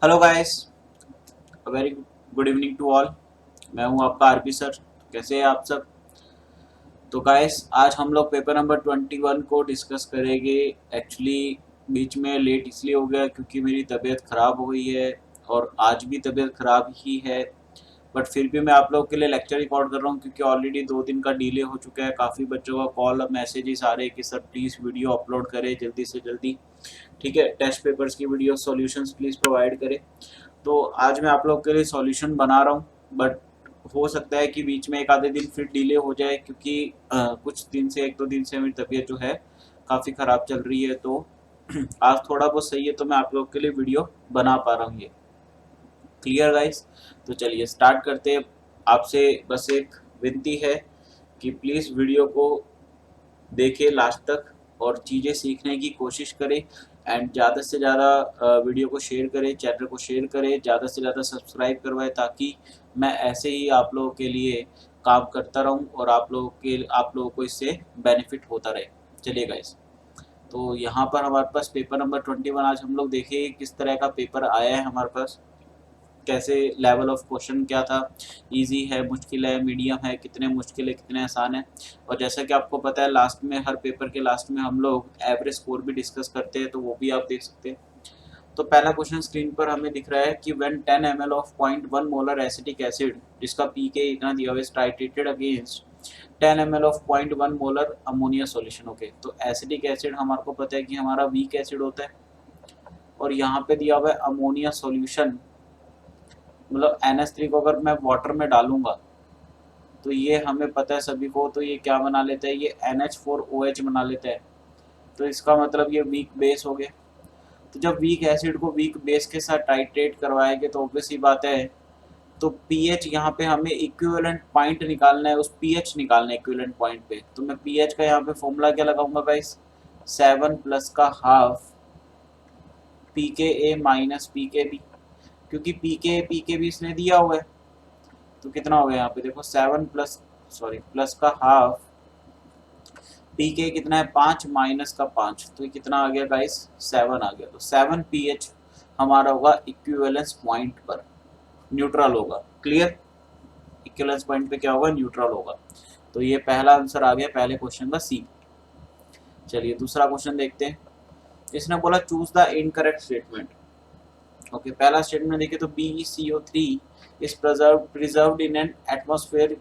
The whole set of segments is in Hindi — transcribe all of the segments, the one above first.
Hello guys, very good evening to all. मैं हूं आपका आरपी सर। कैसे हैं आप सब? तो गाइस, आज हम लोग पेपर नंबर 21 को डिस्कस करेंगे। एक्चुअली बीच में लेट इसलिए हो गया क्योंकि मेरी तबीयत ख़राब हो गई है और आज भी तबीयत ख़राब ही है। बट फिर भी मैं आप लोगों के लिए लेक्चर रिकॉर्ड कर रहा हूँ क्योंकि ऑलरेडी 2 दिन का डिले हो चुका है। काफ़ी बच्चों का कॉल और मैसेजेस आ रहे हैं कि सर प्लीज़ वीडियो अपलोड करें जल्दी से जल्दी। ठीक है, टेस्ट पेपर्स की वीडियो सॉल्यूशंस प्लीज़ प्रोवाइड करें। तो आज मैं आप लोग के लिए सॉल्यूशन बना रहा हूँ, बट हो सकता है कि बीच में एक आधे दिन फिर डिले हो जाए क्योंकि कुछ दिन से 1-2 दिन से मेरी तबीयत जो है काफ़ी ख़राब चल रही है। तो आज थोड़ा बहुत सही है तो मैं आप लोग के लिए वीडियो बना पा रहा हूँ। ये क्लियर गाइस? तो चलिए स्टार्ट करते हैं। आपसे बस एक विनती है कि प्लीज़ वीडियो को देखें लास्ट तक और चीज़ें सीखने की कोशिश करें एंड ज़्यादा से ज़्यादा वीडियो को शेयर करें, चैनल को शेयर करें, ज़्यादा से ज़्यादा सब्सक्राइब करवाएं ताकि मैं ऐसे ही आप लोगों के लिए काम करता रहूं और आप लोगों को इससे बेनिफिट होता रहे। चलिए गाइस, तो यहाँ पर हमारे पास पेपर नंबर 21 आज हम लोग देखें किस तरह का पेपर आया है हमारे पास, कैसे लेवल ऑफ क्वेश्चन क्या था, इजी है, मुश्किल है, मीडियम है, कितने मुश्किल है, कितने आसान है। और जैसा कि आपको पता है लास्ट में, हर पेपर के लास्ट में हम लोग एवरेज स्कोर भी डिस्कस करते हैं, तो वो भी आप देख सकते हैं। तो पहला क्वेश्चन स्क्रीन पर हमें दिख रहा है कि when 10 ml of 0.1 molar acetic acid जिसका पीके इतना दिया हुआ है titrated against 10 ml of 0.1 molar ammonia solution. Okay, तो एसिटिक एसिड हमारे को पता है कि हमारा वीक एसिड होता है और यहाँ पे दिया हुआ है अमोनिया सॉल्यूशन, मतलब NH3 को अगर मैं वाटर में डालूंगा तो ये हमें पता है सभी को, तो ये क्या बना लेता है, ये NH4OH बना लेता है। तो इसका मतलब ये वीक बेस हो गया। तो जब वीक एसिड को वीक बेस के साथ टाइट्रेट करवाएंगे तो ऑब्वियस ही बात है, तो पीएच यहाँ पे हमें इक्विवेलेंट पॉइंट निकालना है, उस पीएच निकालना है इक्विवेलेंट पॉइंट पे। तो मैं पीएच का यहाँ पे फॉर्मूला क्या लगाऊंगा गाइस, 7 प्लस का हाफ PKA माइनस PKB, क्योंकि पीके भी इसने दिया हुआ है। तो कितना हो गया यहाँ पे देखो, 7 प्लस प्लस का हाफ, पीके कितना है 5 माइनस का 5, तो ये कितना आ गया गाइस, 7 आ गया। तो 7 पीएच हमारा होगा इक्विवेलेंस पॉइंट पर, न्यूट्रल होगा। क्लियर? इक्विवेलेंस पॉइंट पे क्या होगा, न्यूट्रल होगा। तो ये पहला आंसर आ गया पहले क्वेश्चन का सी। चलिए दूसरा क्वेश्चन देखते हैं। इसने बोला choose the incorrect statement. Okay, पहला स्टेटमेंट देखिए तो BeCO3 is preserved in an atmosphere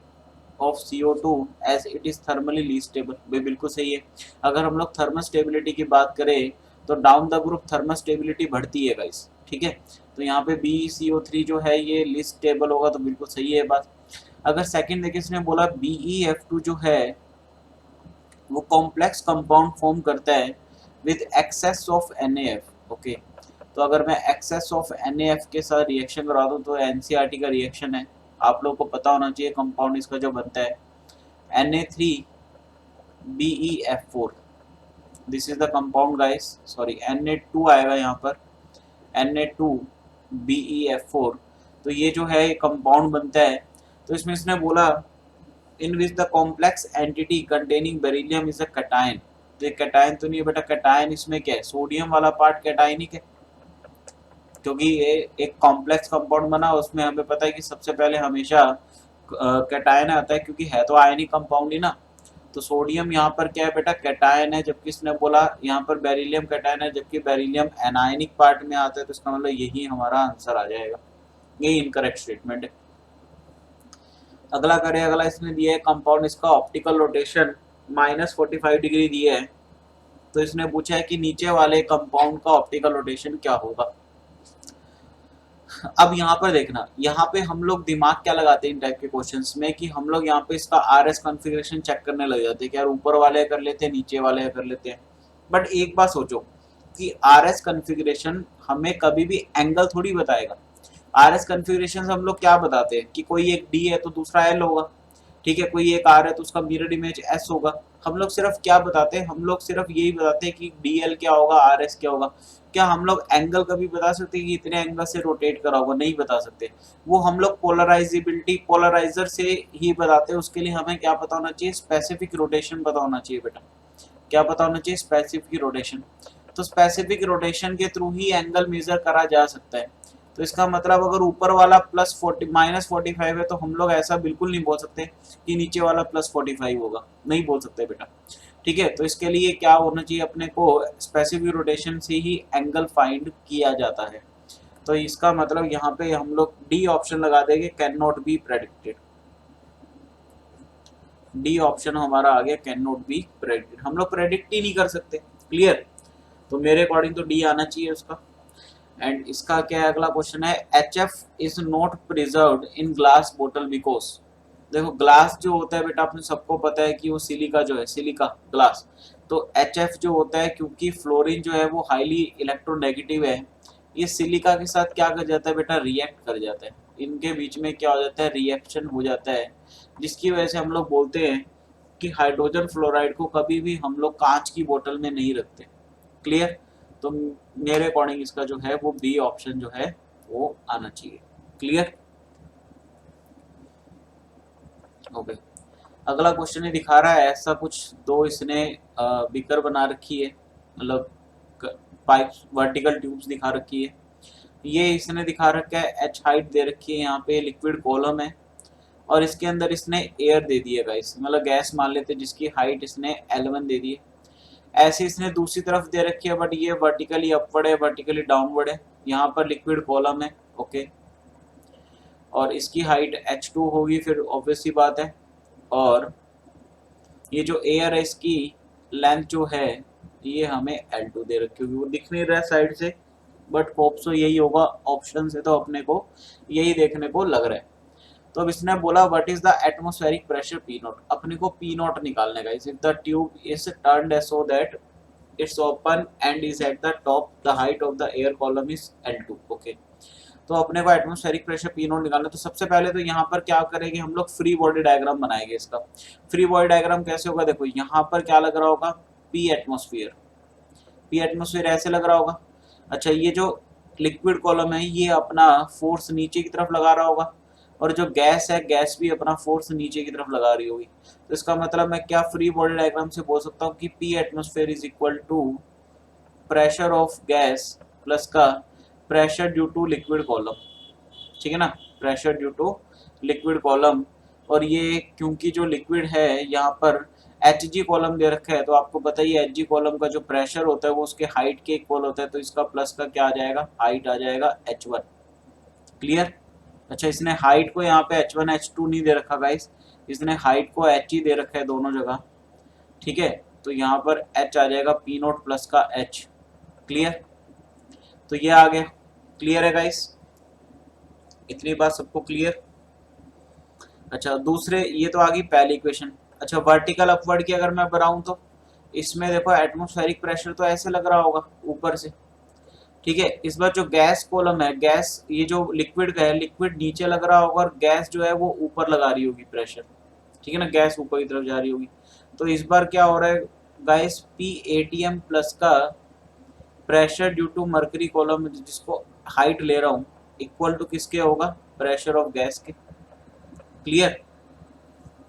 of CO2 as it is thermally least stable. भाई बिल्कुल सही है। अगर हम लोग थर्मल स्टेबिलिटी की बात करें तो down the group thermal stability बढ़ती है गाइस। ठीक है, तो यहाँ पे BeCO3 जो है ये लीस्ट स्टेबल होगा, तो बिल्कुल सही है बात। अगर सेकंड देखिए, इसने बोला BeF2 जो है वो कॉम्प्लेक्स कंपाउंड फॉर्म करता है with excess of NaF। Okay, तो अगर मैं एक्सेस ऑफ NaF के साथ रिएक्शन करा दूं तो NCERT का रिएक्शन है, आप लोग को पता होना चाहिए कंपाउंड इसका जो बनता है Na3BeF4। This is the compound guys, sorry Na2 आएगा यहाँ पर, Na2BeF4। तो ये जो है ये कंपाउंड बनता है। तो इसमें इसने बोला in which the complex entity containing beryllium is a cation. तो ये कैटायन तो नहीं है बेटा, कैटायन इसमें क्या है, सोडियम वाला पार्ट कैटायनिक है, क्योंकि ये एक कॉम्प्लेक्स कंपाउंड बना, उसमें हमें पता है कि सबसे पहले हमेशा कैटायन आता है क्योंकि है तो आयनिक कंपाउंड ही ना। तो सोडियम यहाँ पर क्या है बेटा, कैटायन है, जबकि इसने बोला यहाँ पर बेरिलियम कैटायन है, जबकि बेरिलियम एनायनिक पार्ट में आता है। तो इसका मतलब यही हमारा आंसर आ जाएगा, यही इनकरेक्ट स्टेटमेंट है। अगला करें, अगला इसने दिया है कंपाउंड, इसका ऑप्टिकल रोटेशन -45 डिग्री दिया है। तो इसने पूछा है कि नीचे वाले कंपाउंड का ऑप्टिकल रोटेशन क्या होगा। अब यहाँ पर देखना, यहाँ पे हम लोग दिमाग क्या लगाते हैं इन टाइप के क्वेश्चंस में कि हम लोग यहाँ पे इसका RS कॉन्फ़िगरेशन चेक करने लग जाते हैं कि यार ऊपर वाले कर लेते हैं, नीचे वाले कर लेते हैं। बट एक बात सोचो कि RS कॉन्फ़िगरेशन हमें कभी भी एंगल थोड़ी बताएगा। RS कॉन्फ़िगरेशन हम लोग क्या बताते हैं कि कोई एक D है तो दूसरा L होगा। ठीक है, कोई एक R है तो उसका मिरर इमेज S होगा। हम लोग सिर्फ क्या बताते हैं, हम लोग सिर्फ यही बताते हैं कि DL क्या होगा, RS क्या होगा। क्या हम लोग एंगल कभी बता सकते हैं कि इतने एंगल से रोटेट करा होगा? नहीं बता सकते। वो हम लोग पोलराइजेबिलिटी पोलराइजर से ही बताते हैं। उसके लिए हमें क्या पता होना चाहिए, स्पेसिफिक रोटेशन पता होना चाहिए बेटा। क्या पता होना चाहिए, स्पेसिफिक रोटेशन। तो स्पेसिफिक रोटेशन के थ्रू ही एंगल मेजर करा जा सकता है। तो इसका मतलब अगर ऊपर वाला -45 है तो हम लोग ऐसा बिल्कुल नहीं बोल सकते कि नीचे वाला +45 होगा, नहीं बोल सकते बेटा। ठीक है, तो इसके लिए क्या होना चाहिए अपने को, स्पेसिफिक रोटेशन से ही एंगल फाइंड किया जाता है। तो इसका मतलब यहाँ पे हम लोग डी ऑप्शन लगा देंगे, can not be predicted. D option हमारा आ गया, कैन नॉट बी प्रेडिक्टेड, हम लोग प्रेडिक्ट ही नहीं कर सकते। क्लियर, तो मेरे अकॉर्डिंग तो डी आना चाहिए उसका। एंड इसका क्या है, अगला क्वेश्चन है, H F is not preserved in glass बोतल बिकॉज। देखो ग्लास जो होता है बेटा, अपने सबको पता है कि वो सिलिका जो है, सिलिका ग्लास, तो एच एफ जो होता है, क्योंकि फ्लोरीन जो है वो हाईली इलेक्ट्रोनेगेटिव है, ये सिलिका के साथ क्या कर जाता है बेटा, रिएक्ट कर जाता है, इनके बीच में क्या हो जाता है, रिएक्शन हो जाता है, जिसकी वजह से हम लोग बोलते हैं कि हाइड्रोजन फ्लोराइड को कभी भी हम लोग कांच की बोतल में नहीं रखते। क्लियर, तो मेरे अकॉर्डिंग इसका जो है वो बी ऑप्शन जो है वो आना चाहिए। Clear, okay. अगला क्वेश्चन ये दिखा रहा है ऐसा कुछ, दो इसने बीकर बना रखी है, मतलब पाइप वर्टिकल ट्यूब्स दिखा रखी है, ये इसने दिखा रखा है, एच हाइट दे रखी है, यहाँ पे लिक्विड कॉलम है और इसके अंदर इसने एयर दे दिया गाइस, मतलब गैस मान लेते जिसकी हाइट इसने L1 दे दी है। ऐसे इसने दूसरी तरफ दे रखी है, बट ये वर्टिकली अपवर्ड है, वर्टिकली डाउनवर्ड है, यहाँ पर लिक्विड कॉलम है, ओके, और इसकी हाइट H2 होगी, फिर ऑब्वियस सी बात है, और ये जो एयर है इसकी लेंथ जो है ये हमें L2 दे रखी होगी, वो दिख नहीं रहा है साइड से, बट होप सो यही होगा, ऑप्शन से तो अपने को यही देखने को लग रहा है। तो अब इसने बोला what is the atmospheric pressure P not, अपने को पी नॉट निकालने का। If the tube is turned so that it's open and is at the top, the height of the air column is L2, okay. तो अपने को एटमॉस्फेरिक प्रेशर पी नॉट निकालना, तो सबसे पहले तो यहाँ पर क्या करेंगे हम लोग, फ्री बॉडी डायग्राम बनाएंगे इसका। फ्री बॉडी डायग्राम कैसे होगा, देखो यहाँ पर क्या लग रहा होगा, पी एटमॉस्फेयर, पी एटमॉस्फेयर ऐसे लग रहा होगा। अच्छा, ये जो लिक्विड कॉलम है ये अपना फोर्स नीचे की तरफ लगा रहा होगा, और जो गैस है गैस भी अपना फोर्स नीचे की तरफ लगा रही होगी। तो इसका मतलब मैं क्या फ्री बॉडी डायग्राम से बोल सकता हूँ कि P atmosphere is equal to pressure of gas plus का pressure due to liquid column, ठीक है ना, pressure due to liquid column. और ये क्योंकि जो लिक्विड है यहाँ पर एच जी कॉलम दे रखा है, तो आपको बताइए एच जी कॉलम का जो प्रेशर होता है वो उसके हाइट के इक्वल होता है, तो इसका प्लस का क्या आ जाएगा, हाइट आ जाएगा H1। क्लियर, अच्छा इसने हाइट को यहाँ पे H1 H2 नहीं दे रखा गाइस, इसने हाइट को H ही दे रखा है दोनों जगह, ठीक है, तो यहाँ पर H आ जाएगा पी नॉट प्लस का H। क्लियर, तो ये आ गया। क्लियर है गाइस, इतनी बात सबको क्लियर। अच्छा दूसरे, ये तो आ गई पहली इक्वेशन। अच्छा वर्टिकल अपवर्ड की अगर मैं बनाऊं तो इसमें देखो एटमॉस्फेरिक प्रेशर तो ऐसे लग रहा होगा ऊपर से, ठीक है। इस बार जो गैस कॉलम है, गैस ये जो लिक्विड का है, लिक्विड नीचे लग रहा होगा और गैस जो है वो ऊपर लगा रही होगी प्रेशर, ठीक है ना, गैस ऊपर की तरफ जा रही होगी। तो इस बार क्या हो रहा है गाइस, पी एटीएम प्लस का pressure due to mercury column, जिसको हाइट ले रहा हूँ, इक्वल टू किसके होगा, प्रेशर ऑफ गैस के। क्लियर,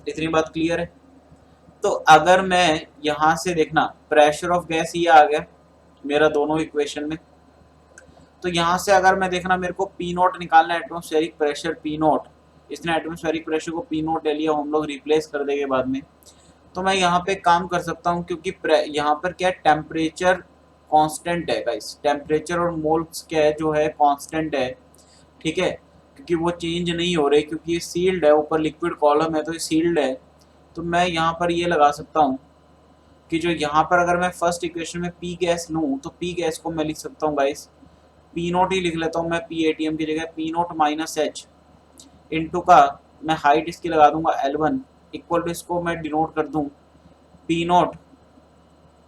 इतनी बात क्लियर है। तो अगर मैं यहां से देखना, प्रेशर ऑफ गैस ये आ गया मेरा दोनों इक्वेशन में, तो यहां से अगर मैं देखना मेरे को पी नॉट निकालना है, एटमॉस्फेरिक प्रेशर पी नॉट, इसने एटमॉस्फेरिक प्रेशर को पी नॉट ले लिया, हम लोग रिप्लेस कर देंगे बाद में। तो मैं यहाँ पे काम कर सकता हूँ, क्योंकि यहाँ पर क्या है, टेम्परेचर कांस्टेंट है गाइस, टेम्परेचर और मोल्स क्या है जो है कांस्टेंट है, ठीक है, क्योंकि वो चेंज नहीं हो रहे, क्योंकि ये सील्ड है, ऊपर लिक्विड कॉलम है तो ये सील्ड है। तो मैं यहाँ पर ये लगा सकता हूँ कि जो यहाँ पर अगर मैं फर्स्ट इक्वेशन में पी गैस लूँ तो पी गैस को मैं लिख सकता हूँ गाइस, पी नोट ही लिख लेता हूँ मैं, पी एटीएम की जगह P note minus H into का मैं हाइट इसकी लगा दूंगा L1 इक्वल टू, इसको मैं डिनोट कर दूँ P note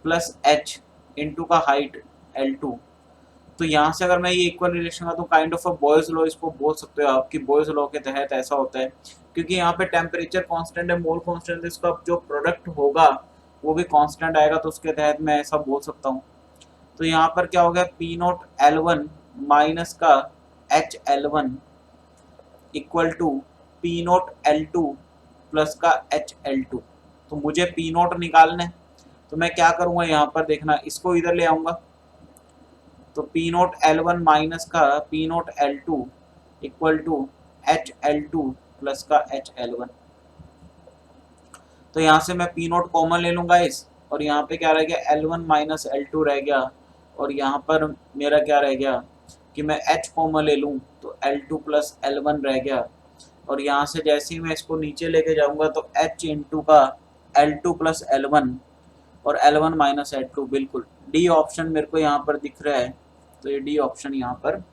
plus H into का हाइट L2। तो यहाँ से अगर मैं ये इक्वल रिलेशन का तो kind of a boys law इसको बोल सकते हो आप, कि बॉयज लॉ के तहत ऐसा होता है, क्योंकि यहाँ पे टेम्परेचर कांस्टेंट है, मोल कांस्टेंट है, इसका जो प्रोडक्ट होगा वो भी कांस्टेंट आएगा, तो उसके तहत मैं ऐसा बोल सकता हूँ। तो यहाँ पर क्या हो गया, पी नोट L1 माइनस का H L1 equal to P naught L2 plus का एच L2। तो मुझे पी नोट निकालना है, तो मैं क्या करूँगा, यहाँ पर देखना, इसको इधर ले आऊँगा, तो पी नोट L1 माइनस का P naught L2 equal to HL2 plus का HL1। तो यहाँ से मैं पी नोट कॉमन ले लूंगा इस, और यहाँ पे क्या रह गया L1 माइनस L2 रह गया, और यहाँ पर मेरा क्या रह गया कि मैं H कॉमन ले लूँ तो L2 प्लस L1 रह गया, और यहाँ से जैसे ही मैं इसको नीचे लेके जाऊंगा तो H इंटू का L2 प्लस L1 और L1 माइनस L2, बिल्कुल डी ऑप्शन मेरे को यहाँ पर दिख रहा है, तो ये डी ऑप्शन यहाँ पर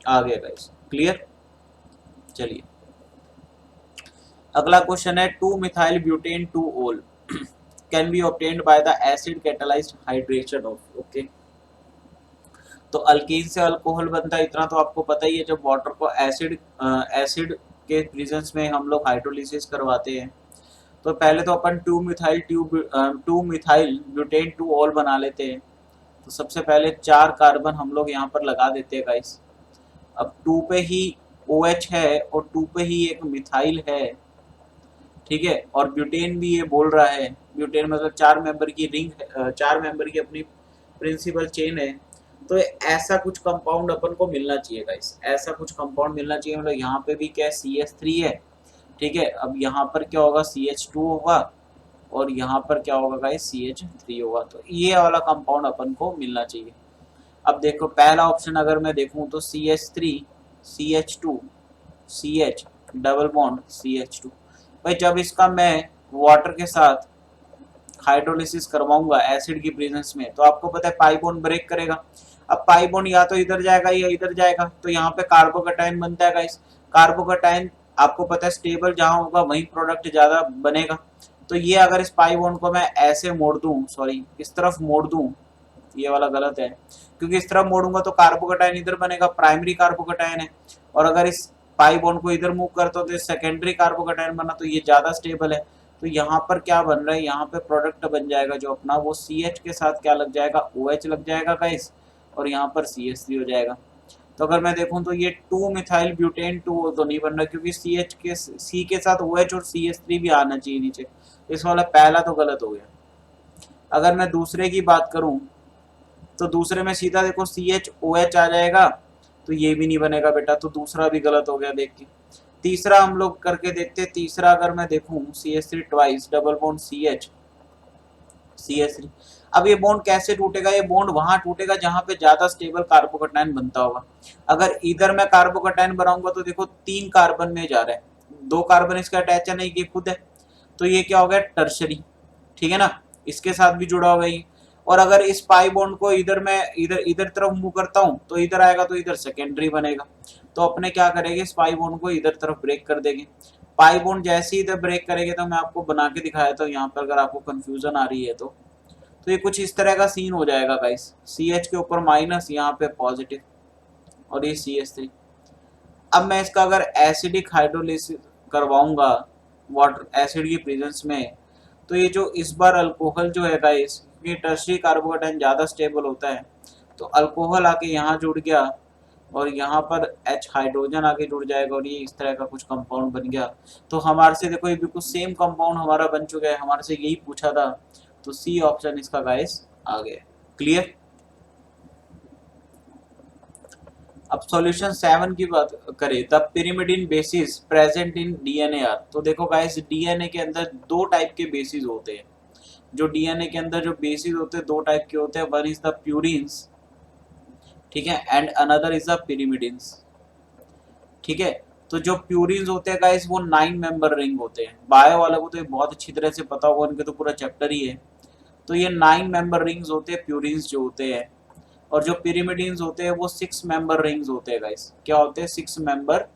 आ गया गाइस। क्लियर। चलिए अगला क्वेश्चन है 2 मिथाइल ब्यूटेन 2 ओल can be obtained by the acid catalysed hydration of. Okay, तो अल्कीन से अल्कोहल बनता है इतना तो आपको पता ही है। जब वाटर को एसिड के प्रेजेंस में हम लोग हाइड्रोलिसिस करवाते हैं तो पहले तो अपन 2 मिथाइल ब्यूटेन 2 ओल बना लेते हैं। तो सबसे पहले 4 कार्बन हम लोग यहाँ पर लगा देते हैं गाइस। अब 2 पे ही OH है और 2 पे ही एक मिथाइल है, ठीक है, और ब्यूटेन भी ये बोल रहा है, ब्यूटेन मतलब 4 मेंबर की रिंग, 4 मेंबर की अपनी प्रिंसिपल चेन है। तो ऐसा कुछ कंपाउंड अपन को मिलना चाहिए गाइस, ऐसा कुछ कंपाउंड मिलना चाहिए। मतलब यहाँ पे भी क्या CH3 है, ठीक है, अब यहाँ पर क्या होगा CH2 होगा, और यहाँ पर क्या होगा गाइस CH3 होगा। तो ये वाला कंपाउंड अपन को मिलना चाहिए। अब देखो पहला ऑप्शन अगर मैं देखूं तो CH3 CH2 CH double bond CH2। भाई जब इसका मैं वाटर के साथ हाइड्रोलिसिस करवाऊंगा एसिड की प्रेजेंस में तो आपको पता है पाई बॉन्ड ब्रेक करेगा। अब पाई बॉन्ड या तो इधर जाएगा या इधर जाएगा, तो यहाँ पे कार्बोकैटायन बनता है गाइस। कार्बोकैटायन आपको पता है स्टेबल जहां होगा वहीं प्रोडक्ट ज्यादा बनेगा। तो ये अगर इस पाई बॉन्ड को मैं ऐसे मोड़ दूं, सॉरी इस तरफ मोड़ दूं, ये वाला गलत है क्योंकि इस तरफ मोड़ूंगा तो कार्बोकैटायन इधर बनेगा, प्राइमरी कार्बोकैटायन है, और अगर इस पाई बॉन्ड को इधर मूव करता तो सेकेंडरी कार्बोकैटायन बना, तो ये ज्यादा स्टेबल है। तो यहाँ पर क्या बन रहा है, यहाँ पे प्रोडक्ट बन जाएगा जो अपना वो CH के साथ क्या लग जाएगा OH लग जाएगा गाइस, और यहाँ पर CH3 हो जाएगा। तो अगर मैं देखूं तो ये 2 मिथाइल ब्यूटेन 2 तो नहीं बन रहा क्योंकि C के साथ OH और CH3 भी आना चाहिए नीचे, इस वाला पहला तो गलत हो गया। अगर मैं दूसरे की बात करूं तो दूसरे में सीधा देखो CHOH आ जाएगा, तो ये भी नहीं बनेगा बेटा, तो दूसरा भी गलत हो गया देख के। तीसरा हम लोग करके देखते हैं। तीसरा अगर मैं देखूं CH3 twice double bond CH3। अब ये बॉन्ड कैसे टूटेगा, ये बॉन्ड वहां टूटेगा जहां पे ज्यादा स्टेबल कार्बोकैटायन बनता होगा। अगर इधर मैं कार्बोकैटायन बनाऊंगा तो देखो 3 कार्बन में जा रहा है, 2 कार्बन इसका अटैच है नहीं, ये खुद है, तो ये क्या हो गया टर्शरी, ठीक है ना, इसके साथ भी जुड़ा होगा ये। और अगर इस पाई बॉन्ड को इधर मैं इधर इधर तरफ मूव करता हूँ तो इधर आएगा तो इधर सेकेंडरी बनेगा। तो अपने क्या करेंगे, इस पाई बॉन्ड को इधर तरफ ब्रेक कर देंगे। पाई बॉन्ड जैसे ही इधर ब्रेक करेंगे तो मैं आपको बना के दिखाया था यहाँ पर, अगर आपको कंफ्यूजन आ रही है तो ये कुछ इस तरह का सीन हो जाएगा गाइस। CH के ऊपर माइनस, यहाँ पे पॉजिटिव, और ये CH3। अब मैं इसका अगर एसिडिक हाइड्रोलिसिस करवाऊंगा वाटर एसिड की प्रेजेंस में, तो ये जो इस बार अल्कोहल जो है गाइस, ये टर्शरी कार्बोकैटायन ज्यादा स्टेबल होता है, तो अल्कोहल आके यहाँ जुड़ गया और यहाँ पर H हाइड्रोजन आके जुड़ जाएगा और ये इस तरह का कुछ कंपाउंड बन गया। तो हमारे से देखो ये बिल्कुल सेम कंपाउंड हमारा बन चुका है, हमारे से यही पूछा था, तो C ऑप्शन इसका गाइस आ गया। क्लियर। अब सॉल्यूशन 7 की बात करें, the pyrimidine bases present in DNA are. तो देखो गाइस DNA के अंदर 2 टाइप के बेसिस होते हैं। जो DNA के अंदर जो बेसिस होते हैं 2 टाइप के होते हैं, वन इज द प्यूरिन्स, ठीक है, and another is the pyrimidines, ठीक है। तो जो प्यूरिन्स होते हैं गाइस वो 9 मेंबर रिंग होते हैं। बायो वालों को तो ये बहुत अच्छी तरह से पता होगा, उनके तो पूरा चैप्टर ही है। तो ये 9 मेंबर रिंग्स होते हैं प्यूरिन्स जो होते हैं, और जो पिरिमिडिन्स होते हैं वो 6 मेंबर रिंग्स होते हैं गाइस। क्या होते हैं, 6 मेंबर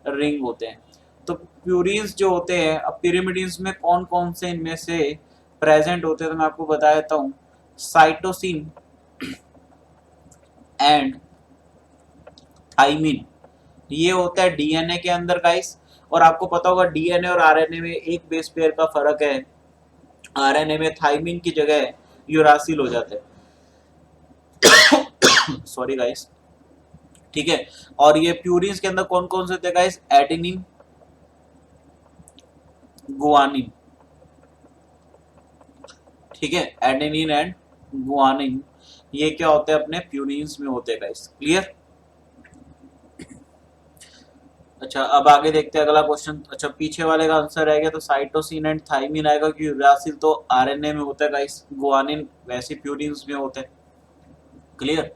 रिंग होते हैं। तो प्यूरिन्स जो होते हैं, अब पिरिमिडिन्स में कौन कौन से इनमें से प्रेजेंट होते हैं तो मैं आपको बता देता हूँ। साइटोसिन एंड थाइमिन, ये होता है DNA के अंदर गाइस। और आपको पता होगा DNA और RNA में एक बेस पेयर का फर्क है, RNA में थाइमिन की जगह यूरासिल हो जाता है, सॉरी गाइस, ठीक है। और ये प्यूरिन्स के अंदर कौन कौन से होते हैं गाइस, एडेनिन, गुआनिन, ठीक है, एडेनिन एंड गुआनिन, ये क्या होते हैं, अपने प्यूरिन्स में होते हैं गाइस। क्लियर। अच्छा अब आगे देखते हैं अगला क्वेश्चन। अच्छा पीछे वाले का आंसर रहेगा तो साइटोसिन एंड थाइमिन आएगा, क्योंकि यूरासिल तो आरएनए में होता है गाइस, गुआनिन वैसे प्यूरिन्स में होते हैं। क्लियर।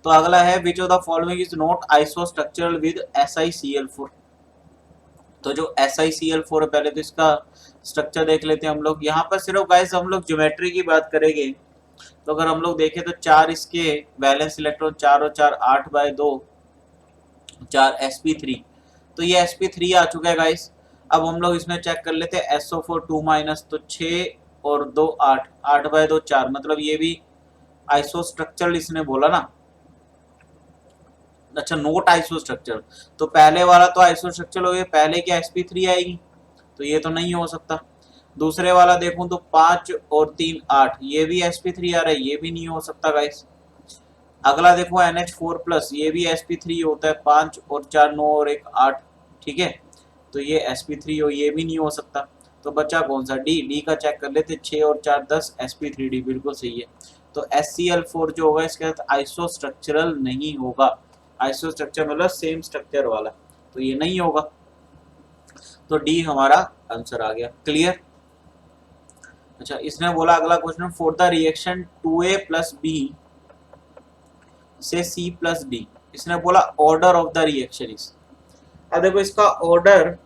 तो अगला है which of the following is not isostructural with SiCl4। तो जो SiCl4 है, पहले तो इसका स्ट्रक्चर देख लेते हैं हम लोग। यहाँ पर सिर्फ गाइस हम लोग ज्योमेट्री की बात करेंगे, तो अगर हम लोग देखें तो 4 इसके वैलेंस इलेक्ट्रॉन, 4 और 4 8/2, 4 sp3, तो ये sp3 आ चुका है गाइस। अब हम लोग इसमें चेक कर लेते हैं SO4 2- तो 6 और 2 8, 8/2 4, मतलब ये भी आइसोस्ट्रक्चरल इसने बोला ना। अच्छा नोट आइसोस्ट्रक्चरल, तो पहले वाला तो आइसोस्ट्रक्चरल हो गया, पहले की sp3 आएगी, तो ये तो नहीं हो सकता। दूसरे वाला देखूं तो 5 और 3 8, ये भी sp3 आ रहा है, ये भी नहीं हो सकता गाइस। अगला देखो NH4+, ये भी sp3 होता है, 5 और 4 9 और 1 8, ठीक है, तो ये sp3 हो, ये भी नहीं हो सकता। तो बचा कौन सा, डी का चेक कर लेते, 6 और 4 10, sp3d बिल्कुल सही है। तो SCl4 जो होगा इसके साथ आइसोस्ट्रक्चरल नहीं होगा, आइसोस्ट्रक्चर मतलब सेम स्ट्रक्चर वाला, तो ये नहीं होगा। तो डी हमारा आंसर आ गया। क्लियर। अच्छा इसने बोला अगला question, for the reaction 2A+B से C+D, इसने बोला order of the reaction is. अब देखो इसका ऑर्डर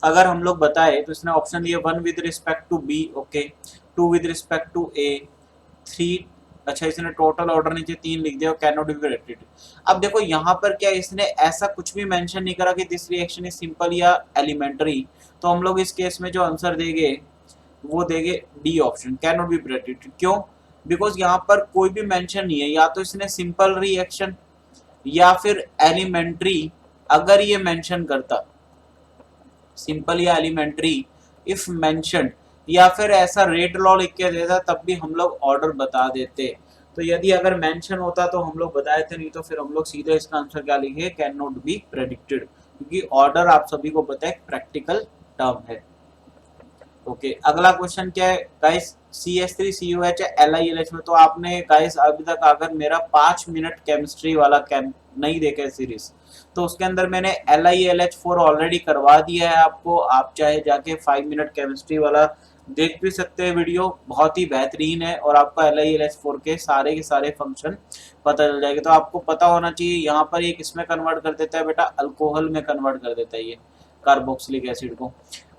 अगर हम लोग बताए तो इसने ऑप्शन दिए 1 with respect to B, okay, 2 with respect to A, 3, अच्छा इसने टोटल ऑर्डर नीचे 3 लिख दिया, कैन नॉट बी रिएक्टेड। अब देखो यहाँ पर क्या इसने ऐसा कुछ भी मेंशन नहीं करा कि दिस रिएक्शन इज सिंपल या एलिमेंट्री, तो हम लोग इस केस में जो आंसर देंगे वो देंगे D option, can not be reacted. क्यों? बिकॉज यहाँ पर कोई भी मेंशन नहीं है, या तो इसने सिंपल रिएक्शन या फिर एलिमेंट्री, अगर ये मेंशन करता सिंपल या एलिमेंट्री इफ मेंशन, या फिर ऐसा रेट लॉ लिख के देता, तब भी हम लोग ऑर्डर बता देते। तो यदि अगर मेंशन होता तो हम लोग बताए थे, नहीं तो फिर हम लोग सीधे इसका आंसर क्या लिखे, कैन नॉट बी प्रेडिक्टेड, क्योंकि ऑर्डर आप सभी को पता है प्रैक्टिकल टर्म है। ओके अगला क्वेश्चन क्या है गाइस, CH3COH LiLH में, तो आपने गाइस अभी तक अगर मेरा 5 मिनट केमिस्ट्री वाला कैम नहीं देखा है सीरीज, तो उसके अंदर मैंने LiLH4 ऑलरेडी करवा दिया है आपको, आप चाहे जाके 5 मिनट केमिस्ट्री वाला देख भी सकते हैं, वीडियो बहुत ही बेहतरीन है, और आपको LiLH4 के सारे फंक्शन पता चल जाएगा। तो आपको पता होना चाहिए यहाँ पर ये किसमें कन्वर्ट कर देता है बेटा, अल्कोहल में कन्वर्ट कर देता है ये कार्बोक्सिलिक एसिड को।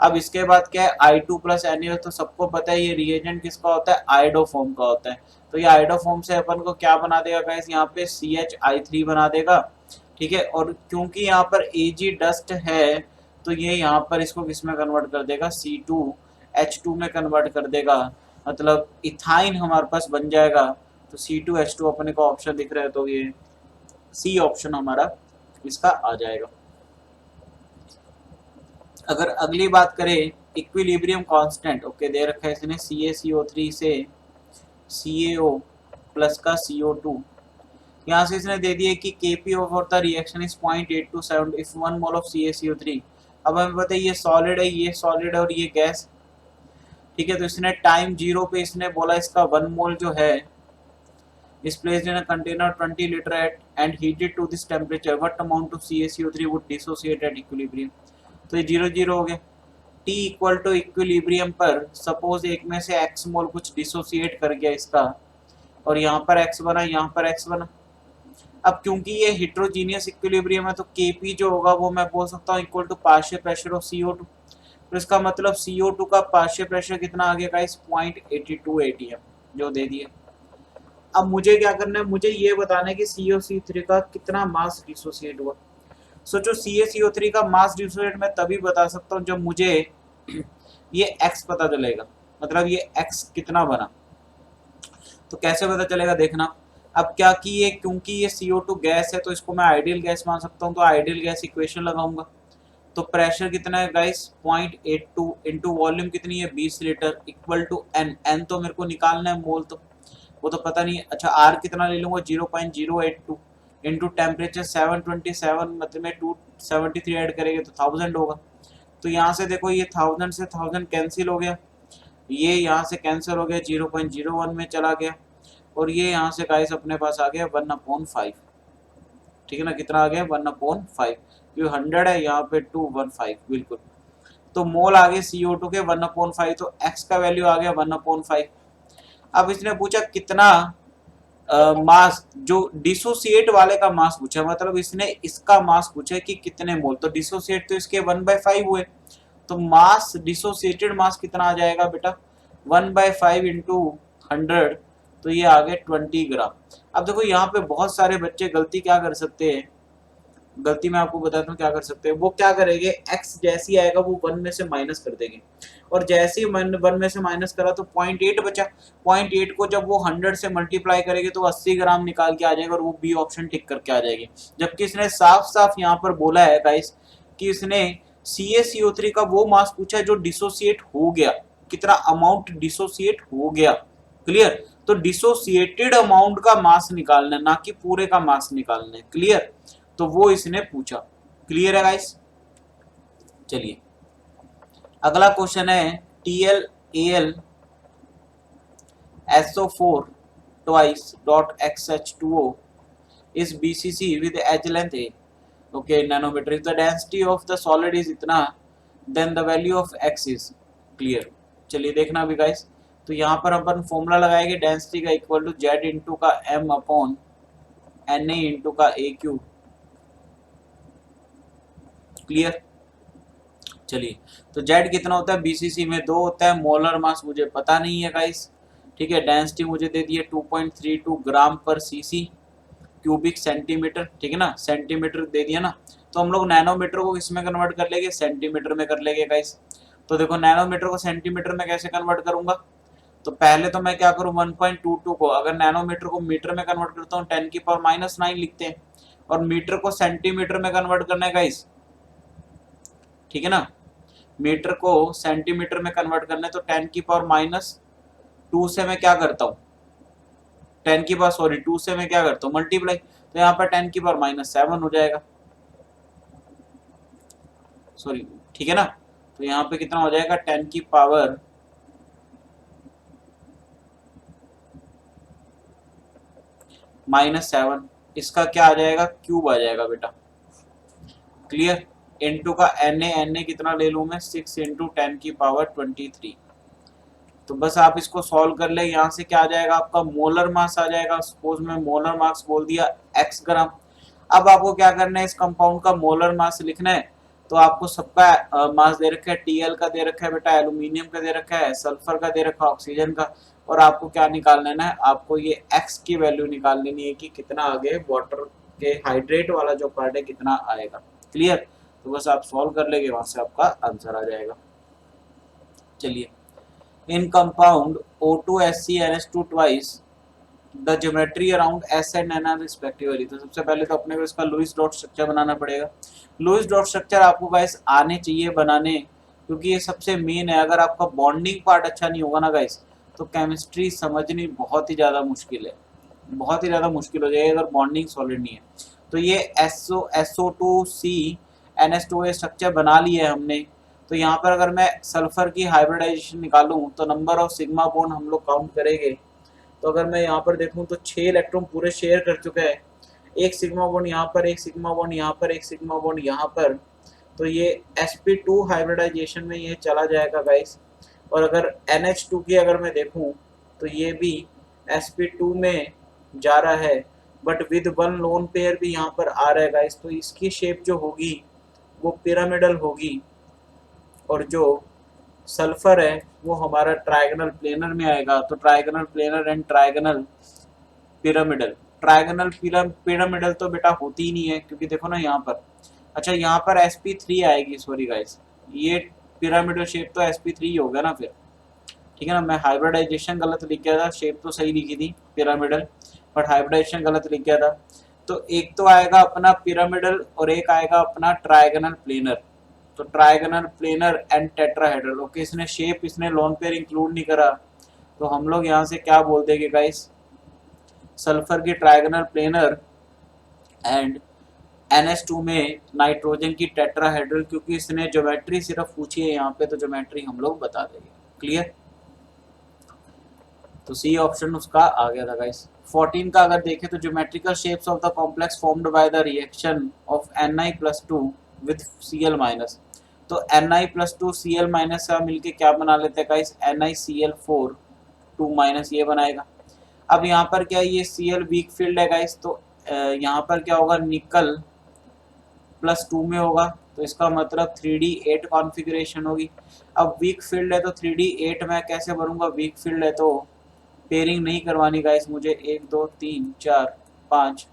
अब इसके बाद क्या है, I2+Na, तो सबको पता है ये रिएजेंट किसका होता है, आयोडोफॉर्म का होता है। तो ये आयोडोफॉर्म से अपन को क्या बना देगा गाइस, यहाँ पे CHI3 बना देगा, ठीक है। और क्योंकि यहाँ पर Ag डस्ट है, तो ये यहाँ पर इसको किसमें कन्वर्ट कर देगा, C2H2 में कन्वर्ट कर देगा, मतलब इथाइन हमारे पास बन जाएगा। तो C2H2 अपने को ऑप्शन दिख रहा है, तो ये सी ऑप्शन हमारा इसका आ जाएगा। अगर अगली बात करें इक्विलिब्रियम कांस्टेंट, ओके दे रखा है इसने CaCO3 से CaO प्लस का CO2, यहाँ से इसने दे दिया कि Kp of the reaction is 0.827 if 1 mole of CaCO3। अब हमें पता है ये सॉलिड है, ये सॉलिड है और ये गैस, ठीक है। तो इसने टाइम 0 पे इसने बोला इसका 1 मोल जो है is placed in a container 20 liter at and heated to this temperature, what amount of CaCO3 would dissociate at equilibrium। तो ये 0 हो गया। T इक्वल टू इक्विलिब्रियम पर सपोज एक में से x मोल कुछ डिसोसिएट कर गया इसका, और यहाँ पर x बना, यहाँ पर x बना। अब क्योंकि ये हिट्रोजीनियस इक्विलिब्रियम है, तो Kp जो होगा वो मैं बोल सकता हूँ equal to partial pressure of CO2। तो इसका मतलब CO2 का पार्शियल प्रेशर कितना आ गया गाइस, 0.82 atm जो दे दिए। अब मुझे क्या करना है, मुझे ये बताना है कि COC3 का कितना मास डिसोसिएट हुआ। सोचो CaCO3 का मास डिसोसिएट मैं तभी बता सकता हूँ जब मुझे ये x पता चलेगा, मतलब ये x कितना बना। तो कैसे पता चलेगा देखना। अब क्या कि ये क्योंकि ये CO2 गैस है, तो इसको मैं आइडियल गैस मान सकता हूँ, तो आइडियल गैस इक्वेशन लगाऊंगा। तो प्रेशर कितना है गाइस, 0.82 इंटू वॉल्यूम कितनी है 20 लीटर इक्वल टू n तो मेरे को निकालना है मोल, तो वो तो पता नहीं है। अच्छा R कितना ले लूंगा 0.082 इंटू टेम्परेचर 727, मतलब में 273 ऐड करेंगे तो 1000 होगा। तो यहाँ से देखो ये 1000 से 1000 कैंसिल हो गया, ये यहाँ से कैंसिल हो गया, 0.01 में चला गया। और ये यहाँ से गाइस अपने पास आ गया 1/5, ठीक है ना, कितना आ गया 1/5, क्योंकि 100 है यहाँ पे 215 बिल्कुल। तो मोल आ गए CO2 के 1/5, तो x का वैल्यू आ गया 1/5। अब इसने पूछा कितना मास, जो डिसोसिएट वाले का मास पूछा, मतलब इसने इसका मास पूछा कि कितने मोल, तो डिसोसिएट तो इसके 1/5 हुए, तो मास डिसोसिएटेड मास कितना आ जाएगा बेटा 1/5 इंटू 100, तो ये आ गए 20 ग्राम। अब देखो यहाँ पे बहुत सारे बच्चे गलती क्या कर सकते हैं, गलती मैं आपको बताता हूँ क्या कर सकते हैं। वो क्या करेंगे, x जैसी आएगा वो 1 में से माइनस कर देंगे, और जैसे ही 1 में से माइनस करा तो 0.8 बचा, 0.8 को जब वो 100 से मल्टीप्लाई करेंगे तो 80 ग्राम निकाल के आ जाएगा, और वो बी ऑप्शन टिक करके आ जाएगी। जबकि इसने साफ साफ यहाँ पर बोला है गाइस कि इसने CaCO3 का वो मास पूछा है जो डिसोसिएट हो गया, कितना अमाउंट डिसोसिएट हो गया, क्लियर। तो डिसोसिएटेड अमाउंट का मास निकालना है, ना कि पूरे का मास निकालना है, क्लियर। तो वो इसने पूछा, क्लियर है गाइस। चलिए अगला क्वेश्चन है TlAl SO4 twice dot XH2O is BCC with edge length A, okay, nanometer, if the density of the solid is इतना then the value of x is, clear। चलिए देखना अभी गाइस, तो यहाँ पर अपन फॉर्मूला लगाएंगे डेंसिटी का इक्वल टू z इंटू का m अपॉन Na इंटू का a क्यूब, क्लियर। चलिए तो Z कितना होता है BCC में 2 होता है, मोलर मास मुझे पता नहीं है गाइस, ठीक है। डेंसिटी मुझे दे दी है 2.32 ग्राम पर सीसी क्यूबिक सेंटीमीटर, ठीक है ना, सेंटीमीटर दे दिया ना। तो हम लोग नैनोमीटर को किसमें कन्वर्ट कर लेंगे, सेंटीमीटर में कर लेंगे गाइस। तो देखो नैनोमीटर को सेंटीमीटर में कैसे कन्वर्ट करूंगा, तो पहले तो मैं क्या करूँ 1.22 को अगर नैनोमीटर को मीटर में कन्वर्ट करता हूँ 10⁻⁹ लिखते हैं, और मीटर को सेंटीमीटर में कन्वर्ट करना है गाइस, ठीक है ना। मीटर को सेंटीमीटर में कन्वर्ट करना है तो 10⁻2 से मैं क्या करता हूँ 2 से मैं क्या करता हूँ मल्टीप्लाई, तो यहाँ पर 10⁻7 हो जाएगा, सॉरी, ठीक है ना। तो यहाँ पे कितना हो जाएगा 10⁻⁷, इसका क्या आ जाएगा क्यूब आ जाएगा बेटा, क्लियर। इनटू का Na कितना ले लूं मैं 6 इंटू 10⁻23। तो बस आप इसको सॉल्व कर ले, यहाँ से क्या आ जाएगा आपका मोलर मास आ जाएगा, सपोज में मोलर मास बोल दिया x ग्राम। अब आपको क्या करना है, इस कंपाउंड का मोलर मास लिखना है, तो आपको सबका मास दे रखा है, Tl का दे रखा है बेटा, एल्यूमिनियम का दे रखा है, सल्फर का दे रखा है, ऑक्सीजन का, और आपको क्या निकाल लेना है, आपको ये x की वैल्यू निकाल लेनी है कि कितना आगे वाटर के हाइड्रेट वाला जो पार्ट है कितना आएगा, क्लियर। तो बस आप सॉल्व कर लेंगे, वहां से आपका आंसर आ जाएगा। चलिए in compound O2SCNH2 twice the geometry around S and N respectively. तो सबसे पहले तो अपने को इसका लुईस डॉट स्ट्रक्चर बनाना पड़ेगा। लुईस डॉट स्ट्रक्चर आपको गाइस आने चाहिए बनाने, क्योंकि ये सबसे मेन है। अगर आपका बॉन्डिंग पार्ट अच्छा नहीं होगा ना गाइस, तो केमिस्ट्री समझनी बहुत ही ज़्यादा मुश्किल है, बहुत ही ज़्यादा मुश्किल हो जाएगी अगर बॉन्डिंग सॉलिड नहीं है। तो ये SO2C NH2A स्ट्रक्चर बना लिया है हमने। तो यहाँ पर अगर मैं सल्फर की हाइब्रिडाइजेशन निकालूं तो नंबर ऑफ सिग्मा बॉन्ड हम लोग काउंट करेंगे। तो अगर मैं यहाँ पर देखूं तो 6 इलेक्ट्रॉन पूरे शेयर कर चुका है, एक सिग्मा बॉन्ड यहाँ पर, एक सिग्मा बॉन्ड यहाँ पर, एक सिग्मा बॉन्ड यहाँ पर। तो ये sp2 हाइब्रिडाइजेशन में ये चला जाएगा गाइस। और अगर NH2 की अगर मैं देखूं तो ये भी sp2 में जा रहा है, but with one lone pair भी यहाँ पर आ रहा है गाइस। तो इसकी शेप जो होगी वो पिरामिडल होगी, और जो सल्फर है वो हमारा ट्रायगोनल प्लेनर में आएगा। तो trigonal planar and trigonal pyramidal, trigonal pyramidal तो बेटा होती ही नहीं है, क्योंकि देखो ना यहाँ पर, अच्छा यहाँ पर sp3 आएगी, सॉरी गाइस, ये पिरामिडल शेप तो sp3 ही होगा ना फिर, ठीक है ना। मैं हाइब्रिडाइजेशन गलत लिख गया था, शेप तो सही लिखी थी पिरामिडल, बट हाइब्रिडाइजेशन गलत लिख गया था। तो एक तो आएगा अपना पिरामिडल और एक आएगा अपना ट्रायगोनल प्लेनर। तो trigonal planar and tetrahedral, okay, इसने शेप, इसने लोन पेयर इंक्लूड नहीं करा, तो हम लोग यहाँ से क्या बोल देंगे गाइस, सल्फर की ट्रायगोनल प्लेनर एंड NH2 में नाइट्रोजन की टेट्राहेड्रल, क्योंकि इसने ज्योमेट्री सिर्फ पूछी है यहाँ पे, तो ज्योमेट्री हम लोग बता देंगे, क्लियर। तो सी ऑप्शन उसका आ गया था गाइस। 14 का अगर देखें तो geometrical shapes of the complex formed by the reaction of Ni+2 with Cl-। तो Ni+2 Cl- का मिलके क्या बना लेते हैं गाइस, NiCl4 2 माइनस ये बनाएगा। अब यहाँ पर क्या है, ये Cl वीक फील्ड है गाइस, तो यहाँ पर क्या होगा, निकल +2 में होगा, तो इसका मतलब 3D8 कॉन्फ़िगरेशन होगी। अब वीक फील्ड है तो 3D8 मैं कैसे भरूंगा, वीक फील्ड है तो पेयरिंग नहीं करवानी गाइस मुझे, 1 2 3 4 5